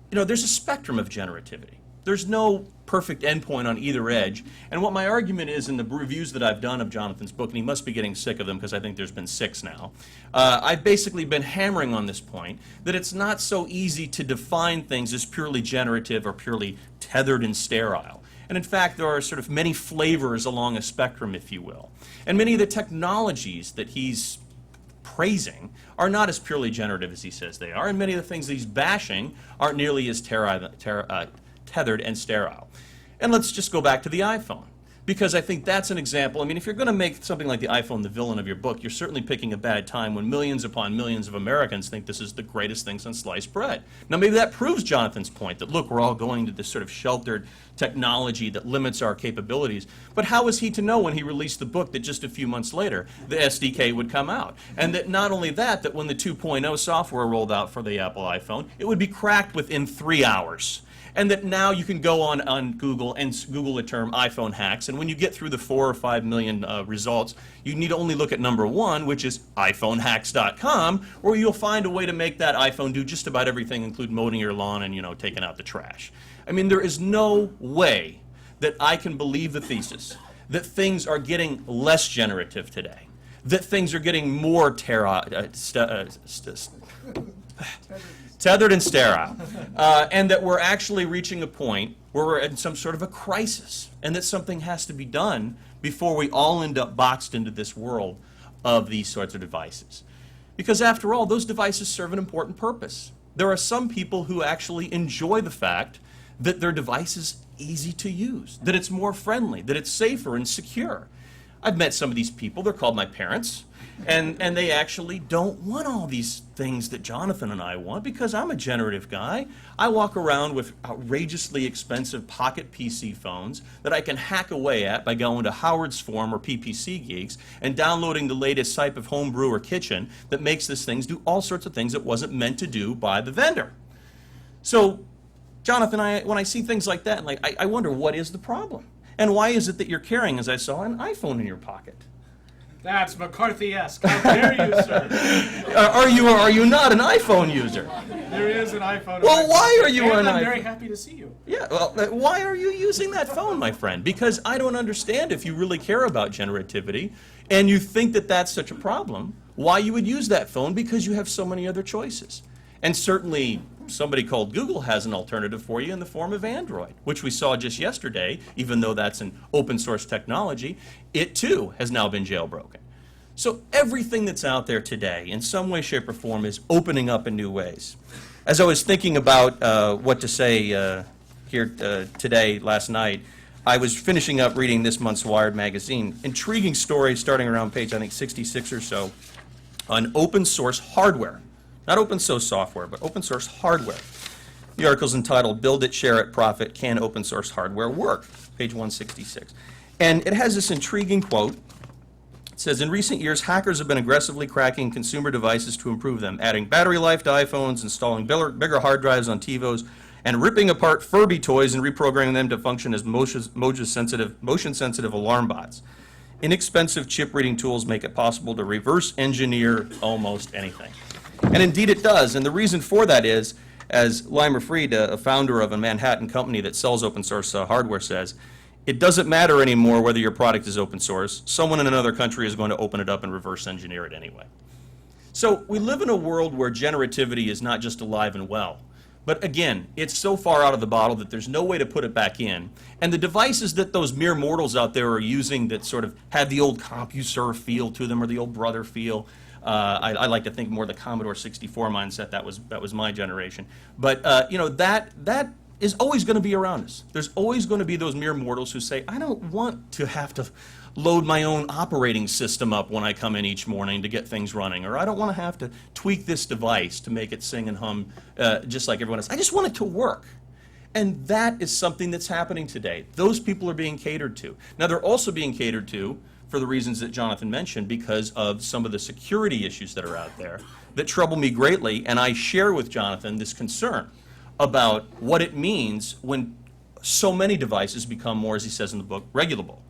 there's a spectrum of generativity. There's no perfect endpoint on either edge. And what my argument is in the reviews that I've done of Jonathan's book, and he must be getting sick of them because I think there's been 6 now, I've basically been hammering on this point that it's not so easy to define things as purely generative or purely tethered and sterile. And in fact, there are sort of many flavors along a spectrum, if you will. And many of the technologies that he's praising are not as purely generative as he says they are, and many of the things that he's bashing aren't nearly as tethered and sterile. And let's just go back to the iPhone, because I think that's an example. I mean, if you're going to make something like the iPhone the villain of your book, you're certainly picking a bad time when millions upon millions of Americans think this is the greatest thing since sliced bread. Now, maybe that proves Jonathan's point that, look, we're all going to this sort of sheltered technology that limits our capabilities. But how was he to know when he released the book that just a few months later the SDK would come out? And that not only that, that when the 2.0 software rolled out for the Apple iPhone, it would be cracked within 3 hours. And that now you can go on Google and Google the term iPhone hacks, and when you get through the 4 or 5 million results, you need to only look at number one, which is iPhoneHacks.com, where you'll find a way to make that iPhone do just about everything, including mowing your lawn and, taking out the trash. I mean, there is no way that I can believe the thesis that things are getting less generative today, that things are getting more tethered and sterile, and that we're actually reaching a point where we're in some sort of a crisis, and that something has to be done before we all end up boxed into this world of these sorts of devices. Because after all, those devices serve an important purpose. There are some people who actually enjoy the fact that their device is easy to use, that it's more friendly, that it's safer and secure. I've met some of these people, they're called my parents, and they actually don't want all these things that Jonathan and I want, because I'm a generative guy. I walk around with outrageously expensive pocket PC phones that I can hack away at by going to Howard's Forum or PPC Geeks and downloading the latest type of homebrew or kitchen that makes this thing do all sorts of things it wasn't meant to do by the vendor. So, Jonathan, when I see things like that, I wonder, what is the problem? And why is it that you're carrying, as I saw, an iPhone in your pocket? That's McCarthy-esque. How dare you, sir? Are you not an iPhone user? There is an iPhone. Well, why are you on I'm iPhone? very happy to see you. Yeah, well, why are you using that phone, my friend? Because I don't understand, if you really care about generativity and you think that that's such a problem, why you would use that phone, because you have so many other choices. And certainly somebody called Google has an alternative for you in the form of Android, which we saw just yesterday. Even though that's an open source technology, it too has now been jailbroken. So everything that's out there today, in some way, shape, or form, is opening up in new ways. As I was thinking about what to say here today, last night, I was finishing up reading this month's Wired magazine. Intriguing story starting around page, I think, 66 or so, on open source hardware. Not open source software, but open source hardware. The article's entitled, Build It, Share It, Profit, Can Open Source Hardware Work? Page 166. And it has this intriguing quote. It says, in recent years, hackers have been aggressively cracking consumer devices to improve them, adding battery life to iPhones, installing bigger hard drives on TiVos, and ripping apart Furby toys and reprogramming them to function as motion-sensitive alarm bots. Inexpensive chip-reading tools make it possible to reverse engineer almost anything. And indeed it does, and the reason for that is, as Lymer Fried, a founder of a Manhattan company that sells open source hardware, says, it doesn't matter anymore whether your product is open source. Someone in another country is going to open it up and reverse engineer it anyway. So we live in a world where generativity is not just alive and well, but again, it's so far out of the bottle that there's no way to put it back in. And the devices that those mere mortals out there are using that sort of have the old CompuServe feel to them, or the old Brother feel, I like to think more the Commodore 64 mindset. That was my generation. But that is always going to be around us. There's always going to be those mere mortals who say, I don't want to have to load my own operating system up when I come in each morning to get things running, or I don't want to have to tweak this device to make it sing and hum just like everyone else. I just want it to work. And that is something that's happening today. Those people are being catered to. Now, they're also being catered to for the reasons that Jonathan mentioned, because of some of the security issues that are out there that trouble me greatly, and I share with Jonathan this concern about what it means when so many devices become more, as he says in the book, regulable.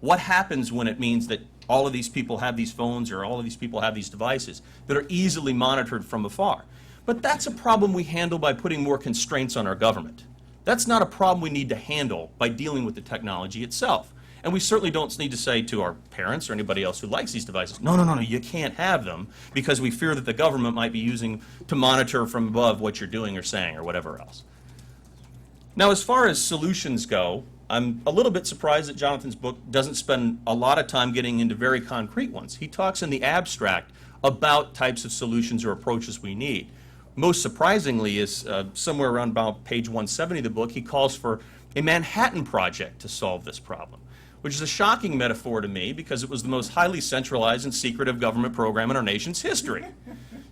What happens when it means that all of these people have these phones, or all of these people have these devices that are easily monitored from afar? But that's a problem we handle by putting more constraints on our government. That's not a problem we need to handle by dealing with the technology itself. And we certainly don't need to say to our parents or anybody else who likes these devices, no, you can't have them, because we fear that the government might be using to monitor from above what you're doing or saying or whatever else. Now, as far as solutions go, I'm a little bit surprised that Jonathan's book doesn't spend a lot of time getting into very concrete ones. He talks in the abstract about types of solutions or approaches we need. Most surprisingly is somewhere around about page 170 of the book, he calls for a Manhattan Project to solve this problem. which is a shocking metaphor to me because it was the most highly centralized and secretive government program in our nation's history.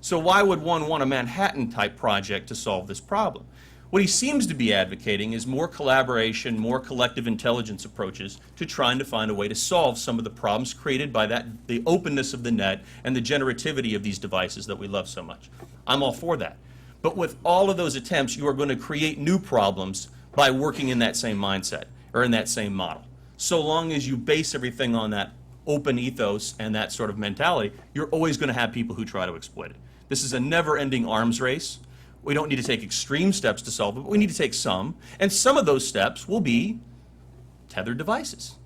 So why would one want a Manhattan-type project to solve this problem? What he seems to be advocating is more collaboration, more collective intelligence approaches to trying to find a way to solve some of the problems created by the openness of the net and the generativity of these devices that we love so much. I'm all for that. But with all of those attempts, you are going to create new problems by working in that same mindset or in that same model. So long as you base everything on that open ethos and that sort of mentality, you're always going to have people who try to exploit it. This is a never-ending arms race. We don't need to take extreme steps to solve it, but we need to take some. And some of those steps will be tethered devices.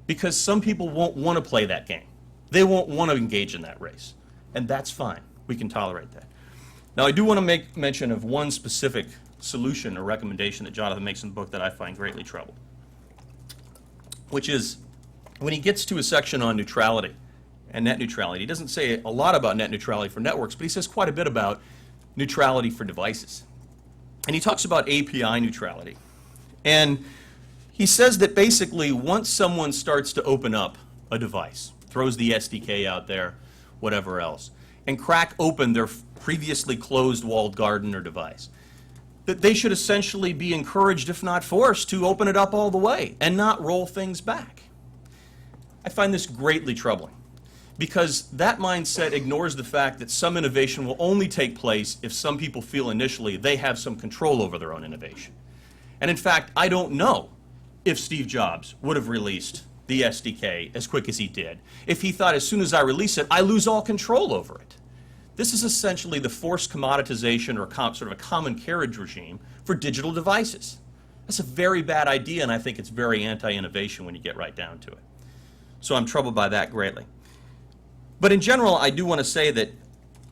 Because some people won't want to play that game. They won't want to engage in that race. And that's fine. We can tolerate that. Now, I do want to make mention of one specific solution or recommendation that Jonathan makes in the book that I find greatly troubled, which is when he gets to a section on neutrality and net neutrality. He doesn't say a lot about net neutrality for networks, but he says quite a bit about neutrality for devices. And he talks about API neutrality. And he says that basically once someone starts to open up a device, throws the SDK out there, whatever else, and crack open their previously closed walled garden or device, that they should essentially be encouraged, if not forced, to open it up all the way and not roll things back. I find this greatly troubling, because that mindset ignores the fact that some innovation will only take place if some people feel initially they have some control over their own innovation. And in fact, I don't know if Steve Jobs would have released the SDK as quick as he did if he thought as soon as I release it, I lose all control over it. This is essentially the forced commoditization or sort of a common carriage regime for digital devices. That's a very bad idea, and I think it's very anti-innovation when you get right down to it. So I'm troubled by that greatly. But in general, I do want to say that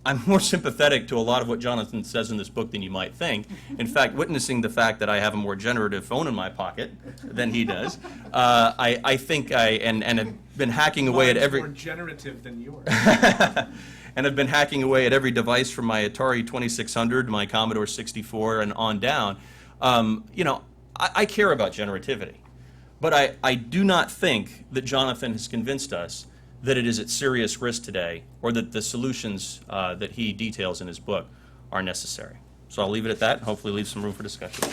I'm more sympathetic to a lot of what Jonathan says in this book than you might think. In fact, witnessing the fact that I have a more generative phone in my pocket than he does, I think and have been hacking away at every... Mine's more generative than yours. And have been hacking away at every device from my Atari 2600, my Commodore 64, and on down. You know, I care about generativity. But I do not think that Jonathan has convinced us that it is at serious risk today, or that the solutions that he details in his book are necessary. So I'll leave it at that and hopefully leave some room for discussion.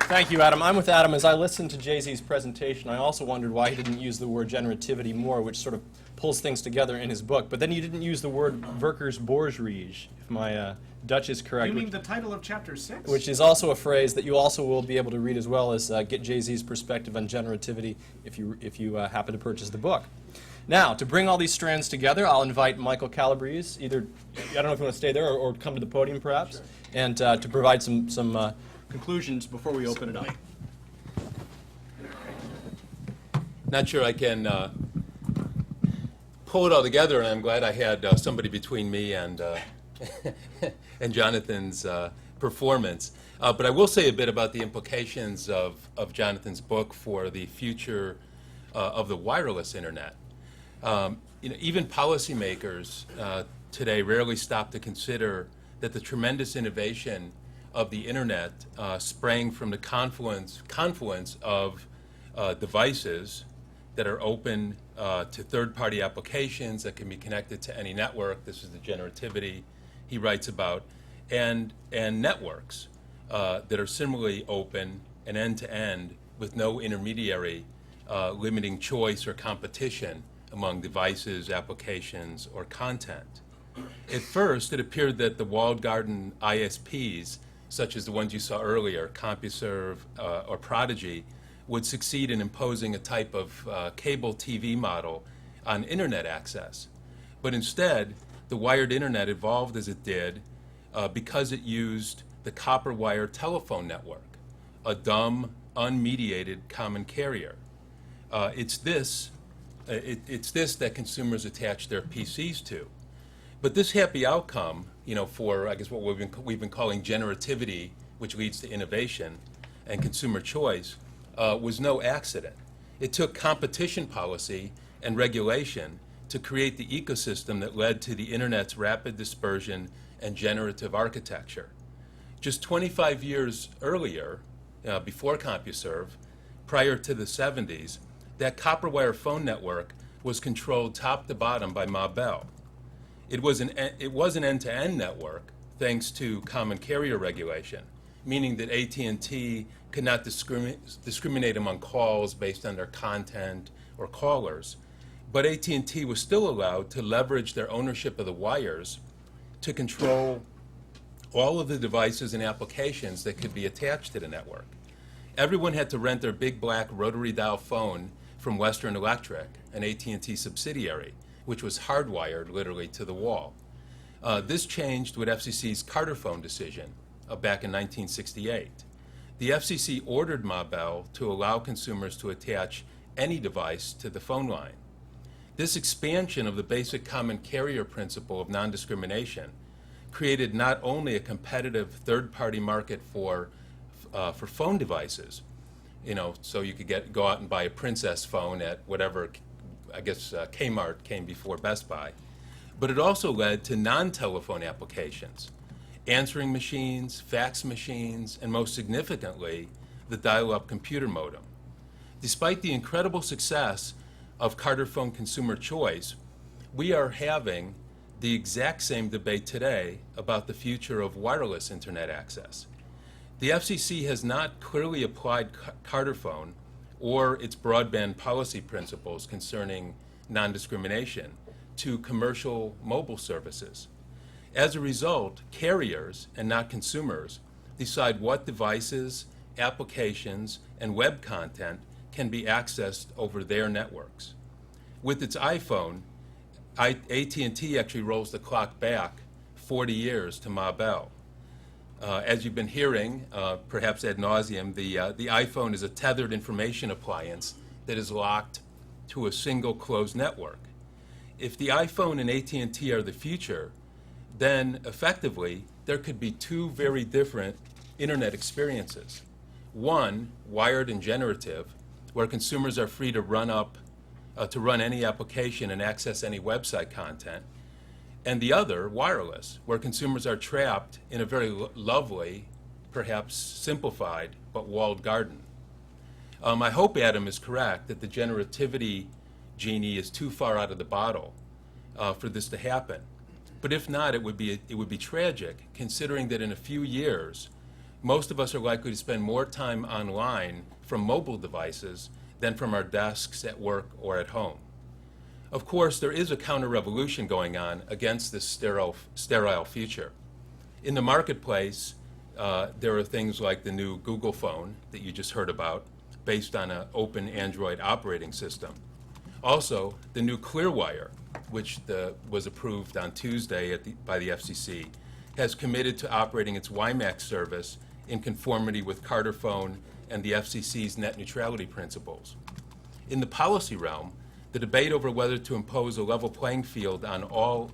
Thank you, Adam. I'm with Adam. As I listened to Jay-Z's presentation, I also wondered why he didn't use the word generativity more, which sort of pulls things together in his book. But then he didn't use the word Werkersborgerij, if my Dutch is correct. You mean the title of Chapter 6? Which is also a phrase that you also will be able to read as well as get Jay-Z's perspective on generativity if you happen to purchase the book. Now, to bring all these strands together, I'll invite Michael Calabrese, either, I don't know if you want to stay there or come to the podium perhaps, sure. And to provide some conclusions before we open it up. Not sure I can pull it all together, and I'm glad I had somebody between me and and Jonathan's performance. But I will say a bit about the implications of Jonathan's book for the future of the wireless internet. You know, even policymakers today rarely stop to consider that the tremendous innovation of the internet sprang from the confluence of devices that are open to third-party applications that can be connected to any network. This is the generativity he writes about, and networks that are similarly open and end-to-end with no intermediary limiting choice or competition among devices, applications, or content. At first, it appeared that the walled garden ISPs, such as the ones you saw earlier, CompuServe or Prodigy, would succeed in imposing a type of cable TV model on internet access. But instead, the wired internet evolved as it did because it used the copper wire telephone network, a dumb, unmediated common carrier. It's this that consumers attach their PCs to. But this happy outcome, you know, for I guess what we've been calling generativity, which leads to innovation and consumer choice, was no accident. It took competition policy and regulation to create the ecosystem that led to the internet's rapid dispersion and generative architecture. Just 25 years earlier, before CompuServe, prior to the 70s, that copper wire phone network was controlled top to bottom by Ma Bell. It was an end-to-end network thanks to common carrier regulation, meaning that AT&T could not discriminate among calls based on their content or callers, but AT&T was still allowed to leverage their ownership of the wires to control all of the devices and applications that could be attached to the network. Everyone had to rent their big black rotary dial phone from Western Electric, an AT&T subsidiary, which was hardwired literally to the wall. This changed with FCC's Carter phone decision back in 1968. The FCC ordered Ma Bell to allow consumers to attach any device to the phone line. This expansion of the basic common carrier principle of non-discrimination created not only a competitive third-party market for phone devices, so you could go out and buy a Princess phone at whatever, I guess Kmart came before Best Buy, but it also led to non-telephone applications, answering machines, fax machines, and most significantly, the dial-up computer modem. Despite the incredible success of Carter phone consumer choice, we are having the exact same debate today about the future of wireless internet access. The FCC has not clearly applied Carter phone or its broadband policy principles concerning non-discrimination to commercial mobile services. As a result, carriers, and not consumers, decide what devices, applications, and web content can be accessed over their networks. With its iPhone, AT&T actually rolls the clock back 40 years to Ma Bell. As you've been hearing, perhaps ad nauseum, the iPhone is a tethered information appliance that is locked to a single closed network. If the iPhone and AT&T are the future, then effectively there could be two very different internet experiences. One, wired and generative, where consumers are free to run any application and access any website content, and the other, wireless, where consumers are trapped in a very lovely, perhaps simplified, but walled garden. I hope Adam is correct that the generativity genie is too far out of the bottle for this to happen. But if not, it would be tragic, considering that in a few years, most of us are likely to spend more time online from mobile devices than from our desks at work or at home. Of course, there is a counter-revolution going on against this sterile future. In the marketplace, there are things like the new Google phone that you just heard about, based on an open Android operating system. Also, the new Clearwire, which was approved on Tuesday by the FCC, has committed to operating its WiMAX service in conformity with Carter phone and the FCC's net neutrality principles. In the policy realm, the debate over whether to impose a level playing field on all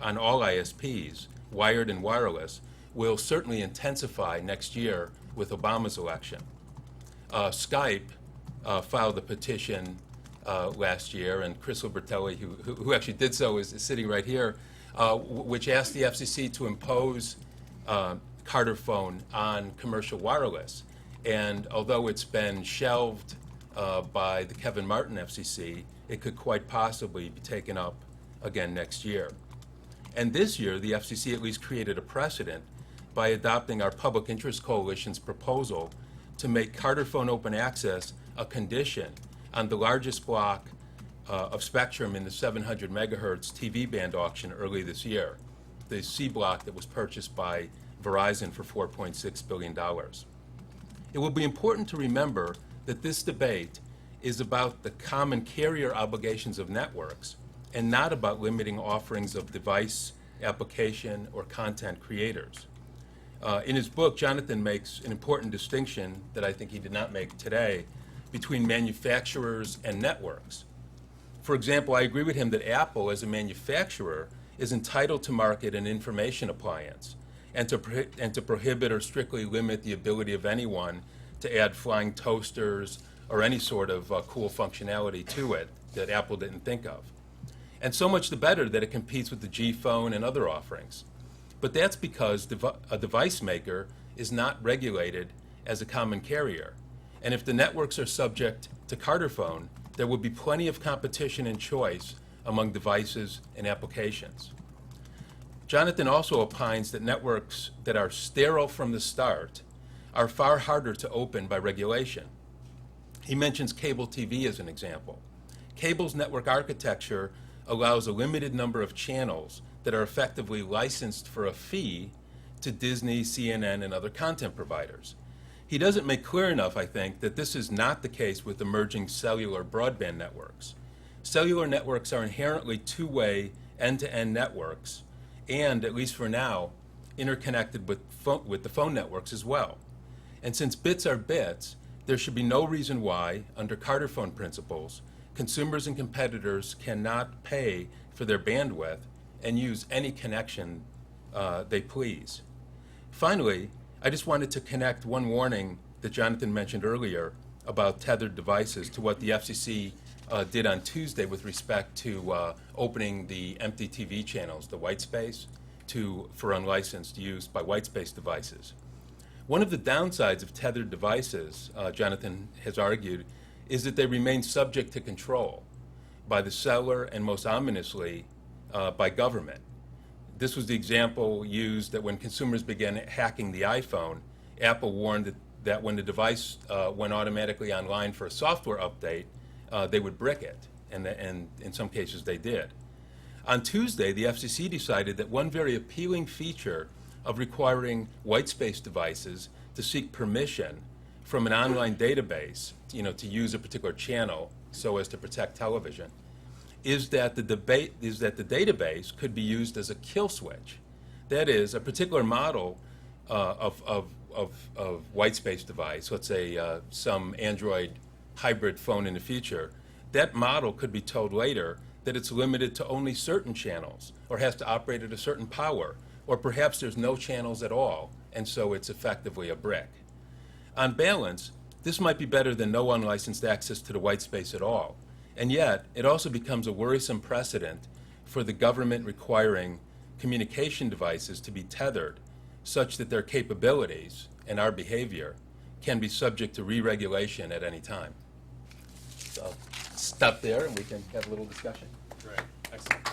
ISPs, wired and wireless, will certainly intensify next year with Obama's election. Skype filed a petition last year, and Chris Libertelli, who actually did so, is sitting right here, which asked the FCC to impose Carter phone on commercial wireless. And although it's been shelved by the Kevin Martin FCC, it could quite possibly be taken up again next year. And this year, the FCC at least created a precedent by adopting our Public Interest Coalition's proposal to make Carter phone open access a condition on the largest block of spectrum in the 700 megahertz TV band auction early this year, the C block that was purchased by Verizon for $4.6 billion. It will be important to remember that this debate is about the common carrier obligations of networks and not about limiting offerings of device, application, or content creators. In his book, Jonathan makes an important distinction that I think he did not make today between manufacturers and networks. For example, I agree with him that Apple, as a manufacturer, is entitled to market an information appliance and to prohibit or strictly limit the ability of anyone to add flying toasters or any sort of cool functionality to it that Apple didn't think of. And so much the better that it competes with the G phone and other offerings. But that's because a device maker is not regulated as a common carrier. And if the networks are subject to Carterphone, there will be plenty of competition and choice among devices and applications. Jonathan also opines that networks that are sterile from the start are far harder to open by regulation. He mentions cable TV as an example. Cable's network architecture allows a limited number of channels that are effectively licensed for a fee to Disney, CNN, and other content providers. He doesn't make clear enough, I think, that this is not the case with emerging cellular broadband networks. Cellular networks are inherently two-way, end-to-end networks, and, at least for now, interconnected with the phone networks as well. And since bits are bits, there should be no reason why, under Carterphone principles, consumers and competitors cannot pay for their bandwidth and use any connection they please. Finally, I just wanted to connect one warning that Jonathan mentioned earlier about tethered devices to what the FCC did on Tuesday with respect to opening the empty TV channels, the white space, for unlicensed use by white space devices. One of the downsides of tethered devices, Jonathan has argued, is that they remain subject to control by the seller and, most ominously, by government. This was the example used that when consumers began hacking the iPhone, Apple warned that when the device went automatically online for a software update, they would brick it, and in some cases they did. On Tuesday, the FCC decided that one very appealing feature of requiring white space devices to seek permission from an online database, to use a particular channel so as to protect television, is that the database could be used as a kill switch. That is, a particular model of white space device, let's say some Android hybrid phone in the future, that model could be told later that it's limited to only certain channels or has to operate at a certain power, or perhaps there's no channels at all, and so it's effectively a brick. On balance, this might be better than no unlicensed access to the white space at all, and yet it also becomes a worrisome precedent for the government requiring communication devices to be tethered such that their capabilities and our behavior can be subject to re-regulation at any time. So stop there and we can have a little discussion. Great. Excellent.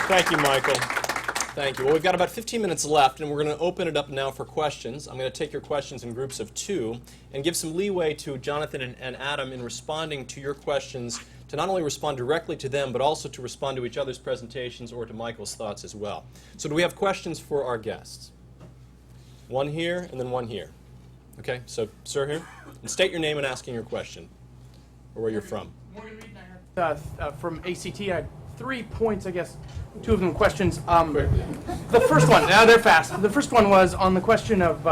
Thank you, Michael. Thank you. Well, we've got about 15 minutes left, and we're going to open it up now for questions. I'm going to take your questions in groups of 2 and give some leeway to Jonathan and Adam in responding to your questions, to not only respond directly to them, but also to respond to each other's presentations or to Michael's thoughts as well. So do we have questions for our guests? One here and then one here. Okay, so sir here. And state your name and asking your question, or where you're from. Morgan Reed and I had, from ACT. I had 3 points, I guess, 2 of them questions. The first one, now they're fast. The first one was on the question of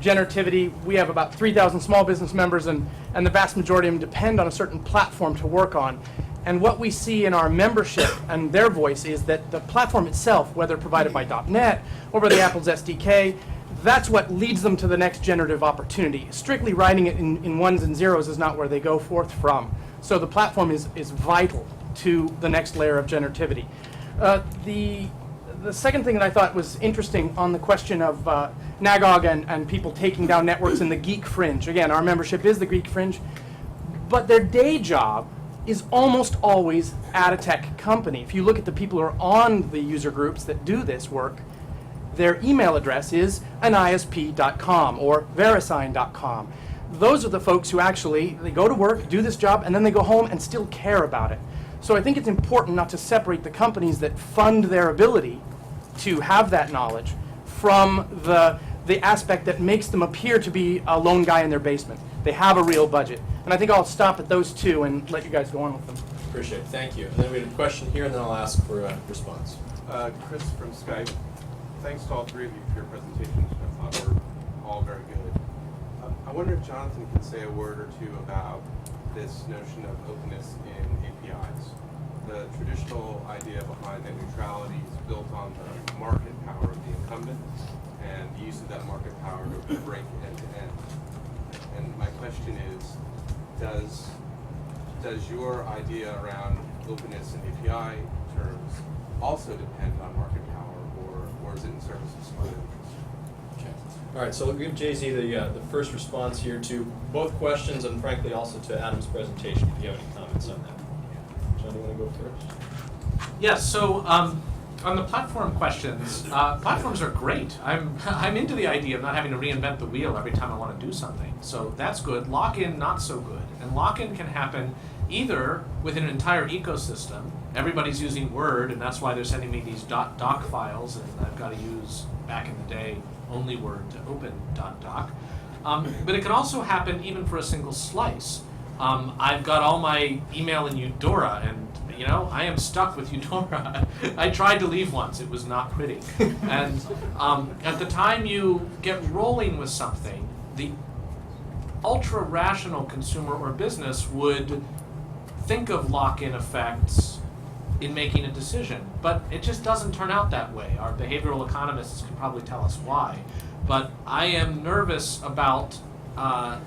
generativity. We have about 3,000 small business members, and the vast majority of them depend on a certain platform to work on. And what we see in our membership and their voice is that the platform itself, whether provided by .NET or by the Apple's SDK, that's what leads them to the next generative opportunity. Strictly writing it in ones and zeros is not where they go forth from. So the platform is vital to the next layer of generativity. The second thing that I thought was interesting on the question of NAGOG and people taking down networks in the geek fringe. Again, our membership is the geek fringe, but their day job is almost always at a tech company. If you look at the people who are on the user groups that do this work, their email address is an ISP.com or verisign.com. Those are the folks who actually, they go to work, do this job, and then they go home and still care about it. So I think it's important not to separate the companies that fund their ability to have that knowledge from the aspect that makes them appear to be a lone guy in their basement. They have a real budget. And I think I'll stop at those 2 and let you guys go on with them. Appreciate it. Thank you. And then we have a question here, and then I'll ask for a response. Chris from Skype. Thanks to all 3 of you for your presentations. I thought were all very good. I wonder if Jonathan can say a word or 2 about this notion of openness in APIs. The traditional idea behind net neutrality is built on the market power of the incumbent and the use of that market power to break end to end. And my question is, does your idea around openness in API terms also depend on market power, or is it in service of some other interest? Okay. All right, so we'll give Jay-Z the first response here to both questions and frankly also to Adam's presentation, if you have any comments on that. John, you want to go first? Yes, so on the platform questions, platforms are great. I'm into the idea of not having to reinvent the wheel every time I want to do something. So that's good. Lock-in, not so good. And lock-in can happen either within an entire ecosystem. Everybody's using Word, and that's why they're sending me these .doc files, and I've got to use, back in the day, only Word to open .doc. But it can also happen even for a single slice. I've got all my email in Eudora, and you know, I am stuck with Eudora. I tried to leave once, it was not pretty. And at the time you get rolling with something, the ultra-rational consumer or business would think of lock-in effects in making a decision. But it just doesn't turn out that way. Our behavioral economists can probably tell us why. But I am nervous about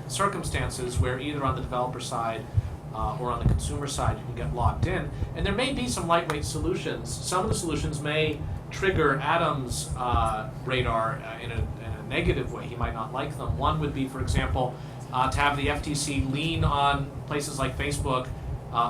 circumstances where either on the developer side or on the consumer side you can get locked in. And there may be some lightweight solutions. Some of the solutions may trigger Adam's radar in a negative way. He might not like them. One would be, for example, to have the FTC lean on places like Facebook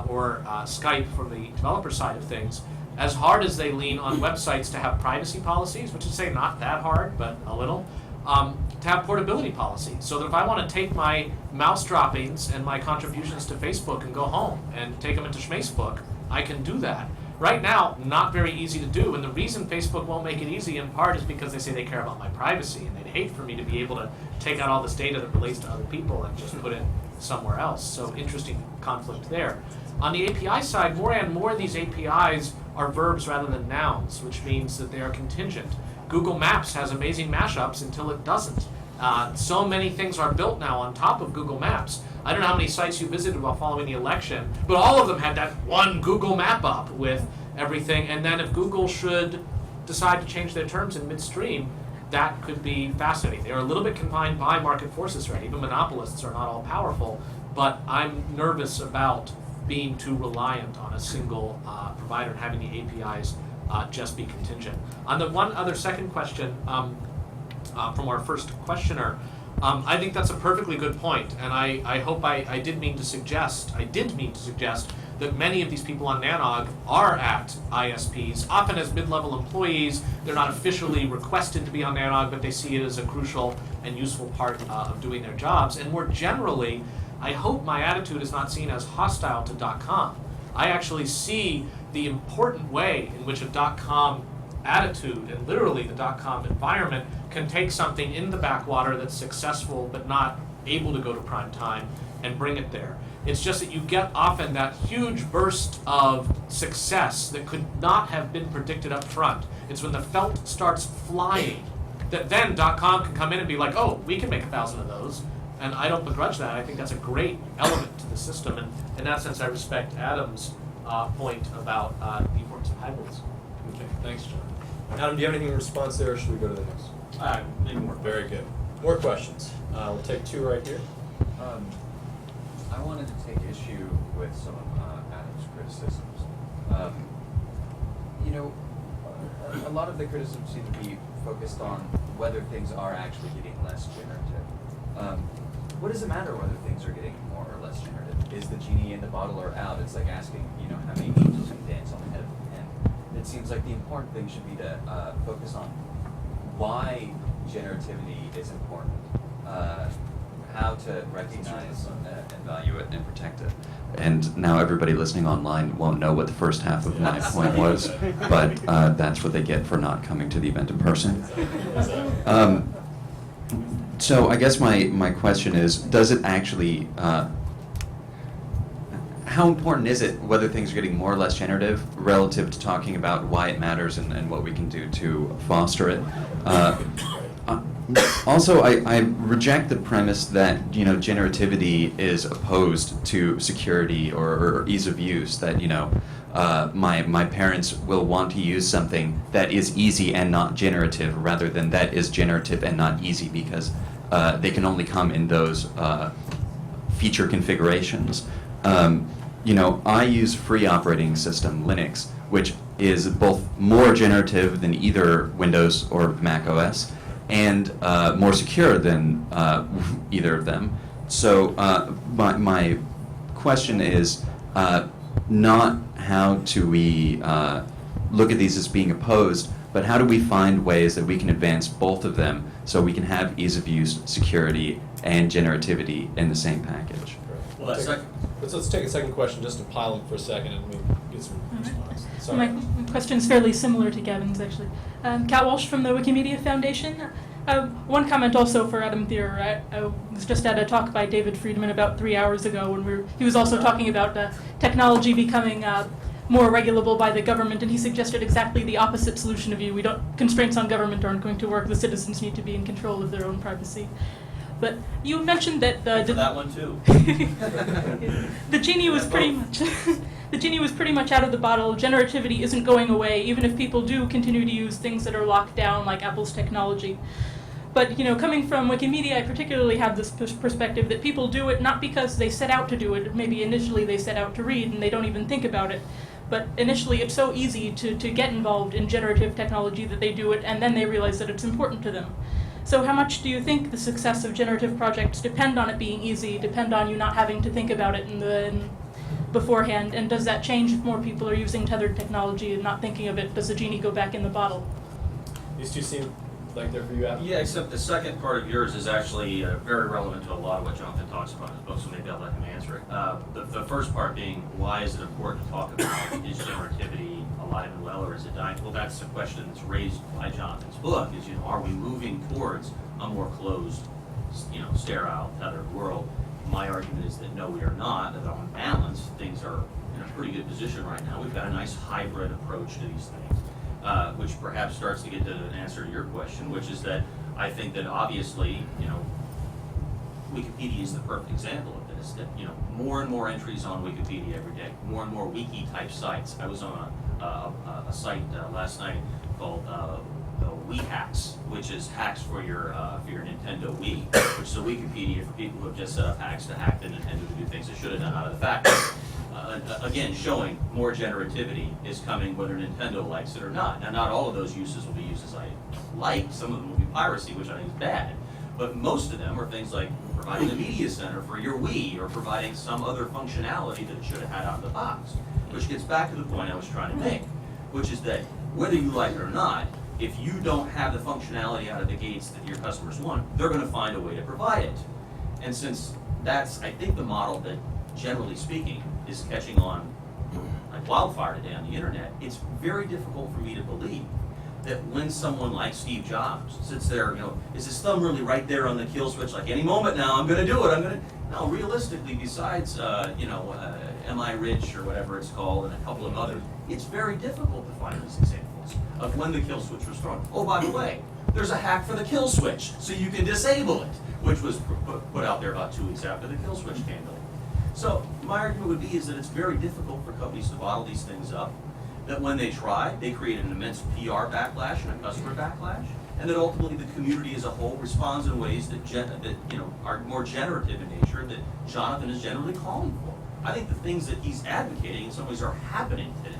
or Skype from the developer side of things, as hard as they lean on websites to have privacy policies, which is, say, not that hard, but a little, to have portability policies. So that if I want to take my mouse droppings and my contributions to Facebook and go home and take them into Schmacebook, I can do that. Right now, not very easy to do, and the reason Facebook won't make it easy in part is because they say they care about my privacy, and they'd hate for me to be able to take out all this data that relates to other people and just put it somewhere else. So interesting conflict there. On the API side, more and more of these APIs are verbs rather than nouns, which means that they are contingent. Google Maps has amazing mashups until it doesn't. So many things are built now on top of Google Maps. I don't know how many sites you visited while following the election, but all of them had that one Google map up with everything. And then if Google should decide to change their terms in midstream, that could be fascinating. They're a little bit confined by market forces, right? Even monopolists are not all powerful, but I'm nervous about being too reliant on a single provider and having the APIs just be contingent. On the one other second question from our first questioner, I think that's a perfectly good point, and I hope I did mean to suggest that many of these people on Nanog are at ISPs, often as mid-level employees. They're not officially requested to be on Nanog, but they see it as a crucial and useful part of doing their jobs. And more generally, I hope my attitude is not seen as hostile to .com. I actually see the important way in which a .com attitude, and literally the .com environment, can take something in the backwater that's successful but not able to go to prime time and bring it there. It's just that you get often that huge burst of success that could not have been predicted up front. It's when the felt starts flying that then .com can come in and be like, oh, we can make 1,000 of those. And I don't begrudge that. I think that's a great element to the system. And in that sense, I respect Adam's point about the importance of hybrids. Okay, thanks, John. Adam, do you have anything in response there, or should we go to the next? Maybe more. Very good. More questions. We'll take two right here. I wanted to take issue with some of Adam's criticisms. A lot of the criticisms seem to be focused on whether things are actually getting less generative. What does it matter whether things are getting more or less generative? Is the genie in the bottle or out? It's like asking, how many angels can dance on the head of a pin. It seems like the important thing should be to focus on why generativity is important, how to recognize and value it and protect it. And now everybody listening online won't know what the first half of my point was, but that's what they get for not coming to the event in person. So I guess my question is, does it actually, how important is it whether things are getting more or less generative relative to talking about why it matters and what we can do to foster it? Also, I reject the premise that generativity is opposed to security or ease of use. That my parents will want to use something that is easy and not generative, rather than that is generative and not easy, because they can only come in those feature configurations. I use free operating system Linux, which is both more generative than either Windows or Mac OS. and more secure than either of them. So my question is not how do we look at these as being opposed, but how do we find ways that we can advance both of them so we can have ease of use, security, and generativity in the same package? Well, Let's take a second question just to pile them for a second and we get some response. Sorry. My question's fairly similar to Gavin's, actually. Kat Walsh from the Wikimedia Foundation. One comment also for Adam Thierer. I was just at a talk by David Friedman about 3 hours ago when he was also talking about technology becoming more regulable by the government, and he suggested exactly the opposite solution of you. Constraints on government aren't going to work. The citizens need to be in control of their own privacy. But you mentioned that for that one too. the genie was pretty much the genie was pretty much out of the bottle. Generativity isn't going away, even if people do continue to use things that are locked down, like Apple's technology. But coming from Wikimedia, I particularly have this perspective that people do it not because they set out to do it. Maybe initially they set out to read and they don't even think about it. But initially it's so easy to get involved in generative technology that they do it, and then they realize that it's important to them. So how much do you think the success of generative projects depend on it being easy, depend on you not having to think about it beforehand, and does that change if more people are using tethered technology and not thinking of it? Does the genie go back in the bottle? These two seem like they're for you, Adam. Yeah, except the second part of yours is actually very relevant to a lot of what Jonathan talks about in his book, so maybe I'll let him answer it. The first part being, why is it important to talk about is generativity alive and well, or is it dying? Well, that's a question that's raised by Jonathan's book, is, are we moving towards a more closed, sterile, tethered world? My argument is that no, we are not, that on balance, things are in a pretty good position right now. We've got a nice hybrid approach to these things. Which perhaps starts to get to an answer to your question, which is that I think that obviously, Wikipedia is the perfect example of this, that, more and more entries on Wikipedia every day, more and more wiki-type sites. I was on a site last night called Wii Hacks, which is hacks for your Nintendo Wii, which is a Wikipedia for people who have just set up hacks to hack the Nintendo to do things they should have done out of the factory. Again, showing more generativity is coming whether Nintendo likes it or not. Now, not all of those uses will be uses I like. Some of them will be piracy, which I think is bad. But most of them are things like providing a media center for your Wii or providing some other functionality that it should have had out of the box. Which gets back to the point I was trying to make, which is that whether you like it or not, if you don't have the functionality out of the gates that your customers want, they're going to find a way to provide it. And since that's, I think, the model that, generally speaking, is catching on like wildfire today on the internet, it's very difficult for me to believe that when someone like Steve Jobs sits there, is his thumb really right there on the kill switch, like any moment now, I'm going to do it, No, realistically, besides, Am I Rich or whatever it's called, and a couple of others, it's very difficult to find these examples of when the kill switch was thrown. Oh, by the way, there's a hack for the kill switch, so you can disable it, which was put out there about 2 weeks after the kill switch came to light. So my argument would be is that it's very difficult for companies to bottle these things up, that when they try, they create an immense PR backlash and a customer backlash, and that ultimately the community as a whole responds in ways that are more generative in nature that Jonathan is generally calling for. I think the things that he's advocating in some ways are happening today,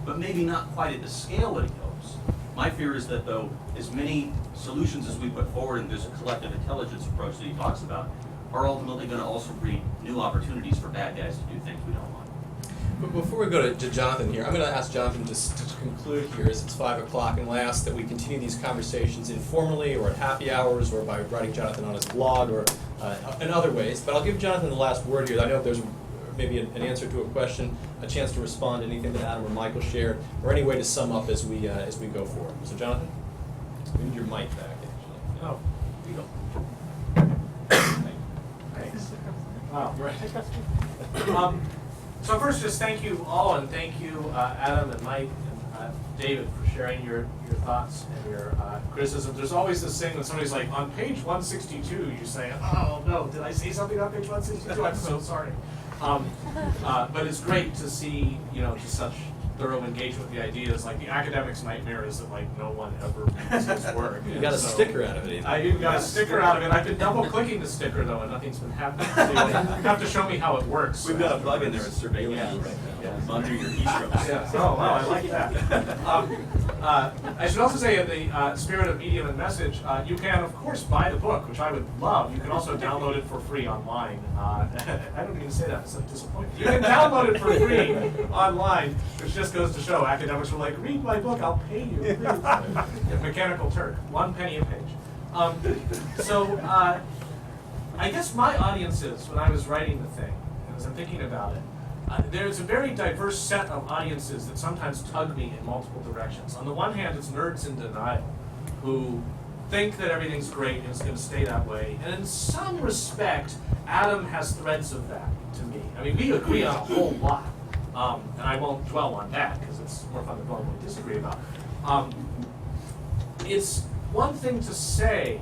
but maybe not quite at the scale that he hopes. My fear is that, though, as many solutions as we put forward in this collective intelligence approach that he talks about are ultimately going to also breed new opportunities for bad guys to do things we don't want. But before we go to Jonathan here, I'm going to ask Jonathan to conclude here, as it's 5 o'clock, and we'll ask that we continue these conversations informally or at happy hours or by writing Jonathan on his blog or in other ways. But I'll give Jonathan the last word here. I know there's maybe an answer to a question, a chance to respond to anything that Adam or Michael shared, or any way to sum up as we go forward. So Jonathan, we need your mic back, actually. Oh, you go. Thanks. Wow. Right. So first, just thank you all, and thank you, Adam and Mike and David, for sharing your thoughts and your criticism. There's always this thing when somebody's like, on page 162, you say, oh no, did I say something on page 162? I'm so sorry. But it's great to see, just such thorough engagement with the ideas. Like, the academic's nightmare is that, like, no one ever reads his work. You got a sticker out of it. I even got a sticker out of it. I've been double-clicking the sticker, though, and nothing's been happening. So you have to show me how it works. We've got a bug in there, it's surveilling you right now. Monitor your keystrokes. Yeah. Oh, wow, I like that. I should also say, in the spirit of medium and message, you can, of course, buy the book, which I would love. You can also download it for free online. I don't mean to say that, it's so disappointing. You can download it for free online, which just goes to show academics were like, read my book, I'll pay you. Mechanical Turk, 1 penny a page. I guess my audiences, when I was writing the thing, and as I'm thinking about it, there's a very diverse set of audiences that sometimes tug me in multiple directions. On the one hand, it's nerds in denial who think that everything's great and it's going to stay that way. And in some respect, Adam has threads of that to me. I mean, we agree on a whole lot. And I won't dwell on that because it's more fun to dwell on what we disagree about. It's one thing to say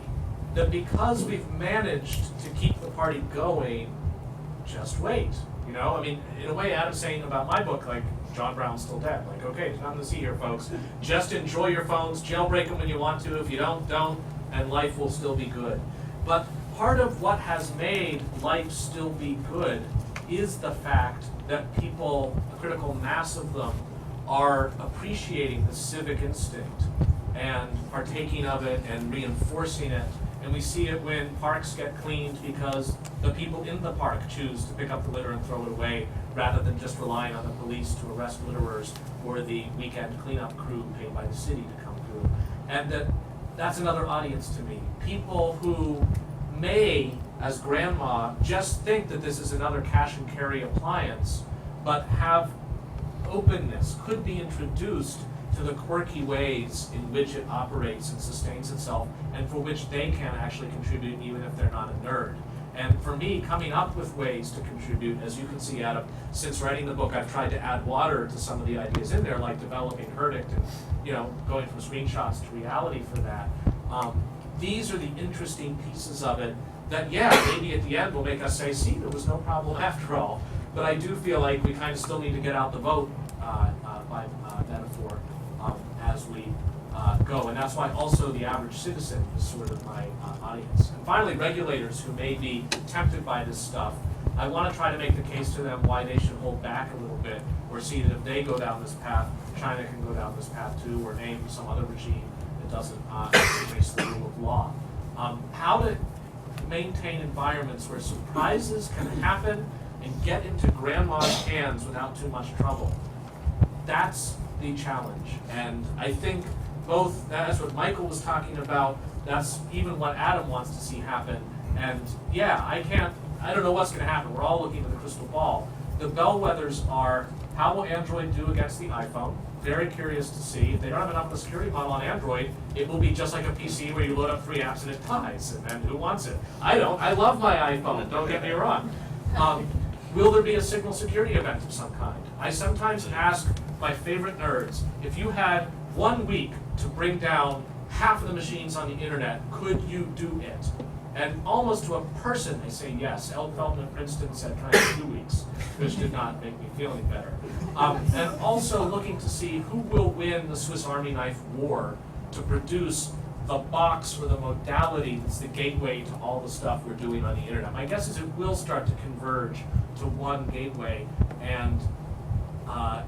that because we've managed to keep the party going, just wait. You know, I mean, in a way, Adam's saying about my book, like, John Brown's still dead. Like, okay, there's nothing to see here, folks. Just enjoy your phones, jailbreak them when you want to. If you don't, and life will still be good. But part of what has made life still be good is the fact that people, a critical mass of them, are appreciating the civic instinct and partaking of it and reinforcing it. And we see it when parks get cleaned because the people in the park choose to pick up the litter and throw it away rather than just relying on the police to arrest litterers or the weekend cleanup crew paid by the city to come through. And that's another audience to me. People who may, as grandma, just think that this is another cash and carry appliance, but have openness, could be introduced to the quirky ways in which it operates and sustains itself, and for which they can actually contribute even if they're not a nerd. And for me, coming up with ways to contribute, as you can see, Adam, since writing the book, I've tried to add water to some of the ideas in there, like developing Herdict and, you know, going from screenshots to reality for that. These are the interesting pieces of it that, yeah, maybe at the end will make us say, see, there was no problem after all. But I do feel like we kind of still need to get out the vote by metaphor as we go. And that's why also the average citizen is sort of my audience. And finally, regulators who may be tempted by this stuff, I want to try to make the case to them why they should hold back a little bit, or see that if they go down this path, China can go down this path too, or name some other regime that doesn't embrace the rule of law. How to maintain environments where surprises can happen and get into grandma's hands without too much trouble. That's the challenge. And I think both, that's what Michael was talking about, that's even what Adam wants to see happen. And yeah, I don't know what's going to happen. We're all looking at the crystal ball. The bellwethers are, how will Android do against the iPhone? Very curious to see. If they don't have enough of a security model on Android, it will be just like a PC where you load up 3 apps and it dies. And who wants it? I don't. I love my iPhone, don't get me wrong. Will there be a signal security event of some kind? I sometimes ask my favorite nerds, if you had 1 week to bring down half of the machines on the internet, could you do it? And almost to a person, they say yes. Ellen Feldman at Princeton said try it in 2 weeks, which did not make me feel any better. And also looking to see who will win the Swiss Army knife war to produce the box or the modality that's the gateway to all the stuff we're doing on the internet. My guess is it will start to converge to one gateway, and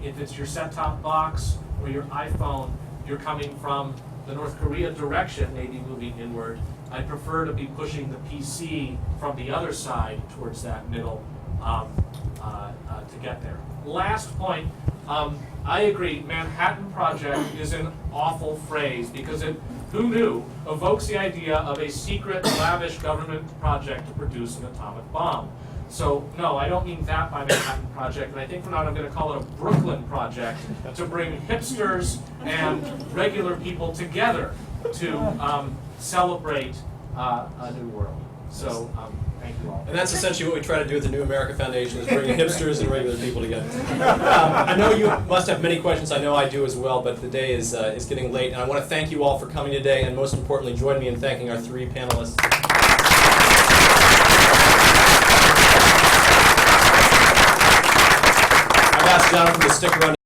if it's your set-top box or your iPhone, you're coming from the North Korea direction, maybe moving inward. I prefer to be pushing the PC from the other side towards that middle to get there. Last point, I agree, Manhattan Project is an awful phrase because it, who knew, evokes the idea of a secret, lavish government project to produce an atomic bomb. So, no, I don't mean that by Manhattan Project, and I think for now I'm going to call it a Brooklyn Project to bring hipsters and regular people together to celebrate a new world. So, thank you all. And that's essentially what we try to do at the New America Foundation, is bring hipsters and regular people together. I know you must have many questions. I know I do as well, but the day is getting late. And I want to thank you all for coming today, and most importantly, join me in thanking our 3 panelists. I've asked Jonathan to stick around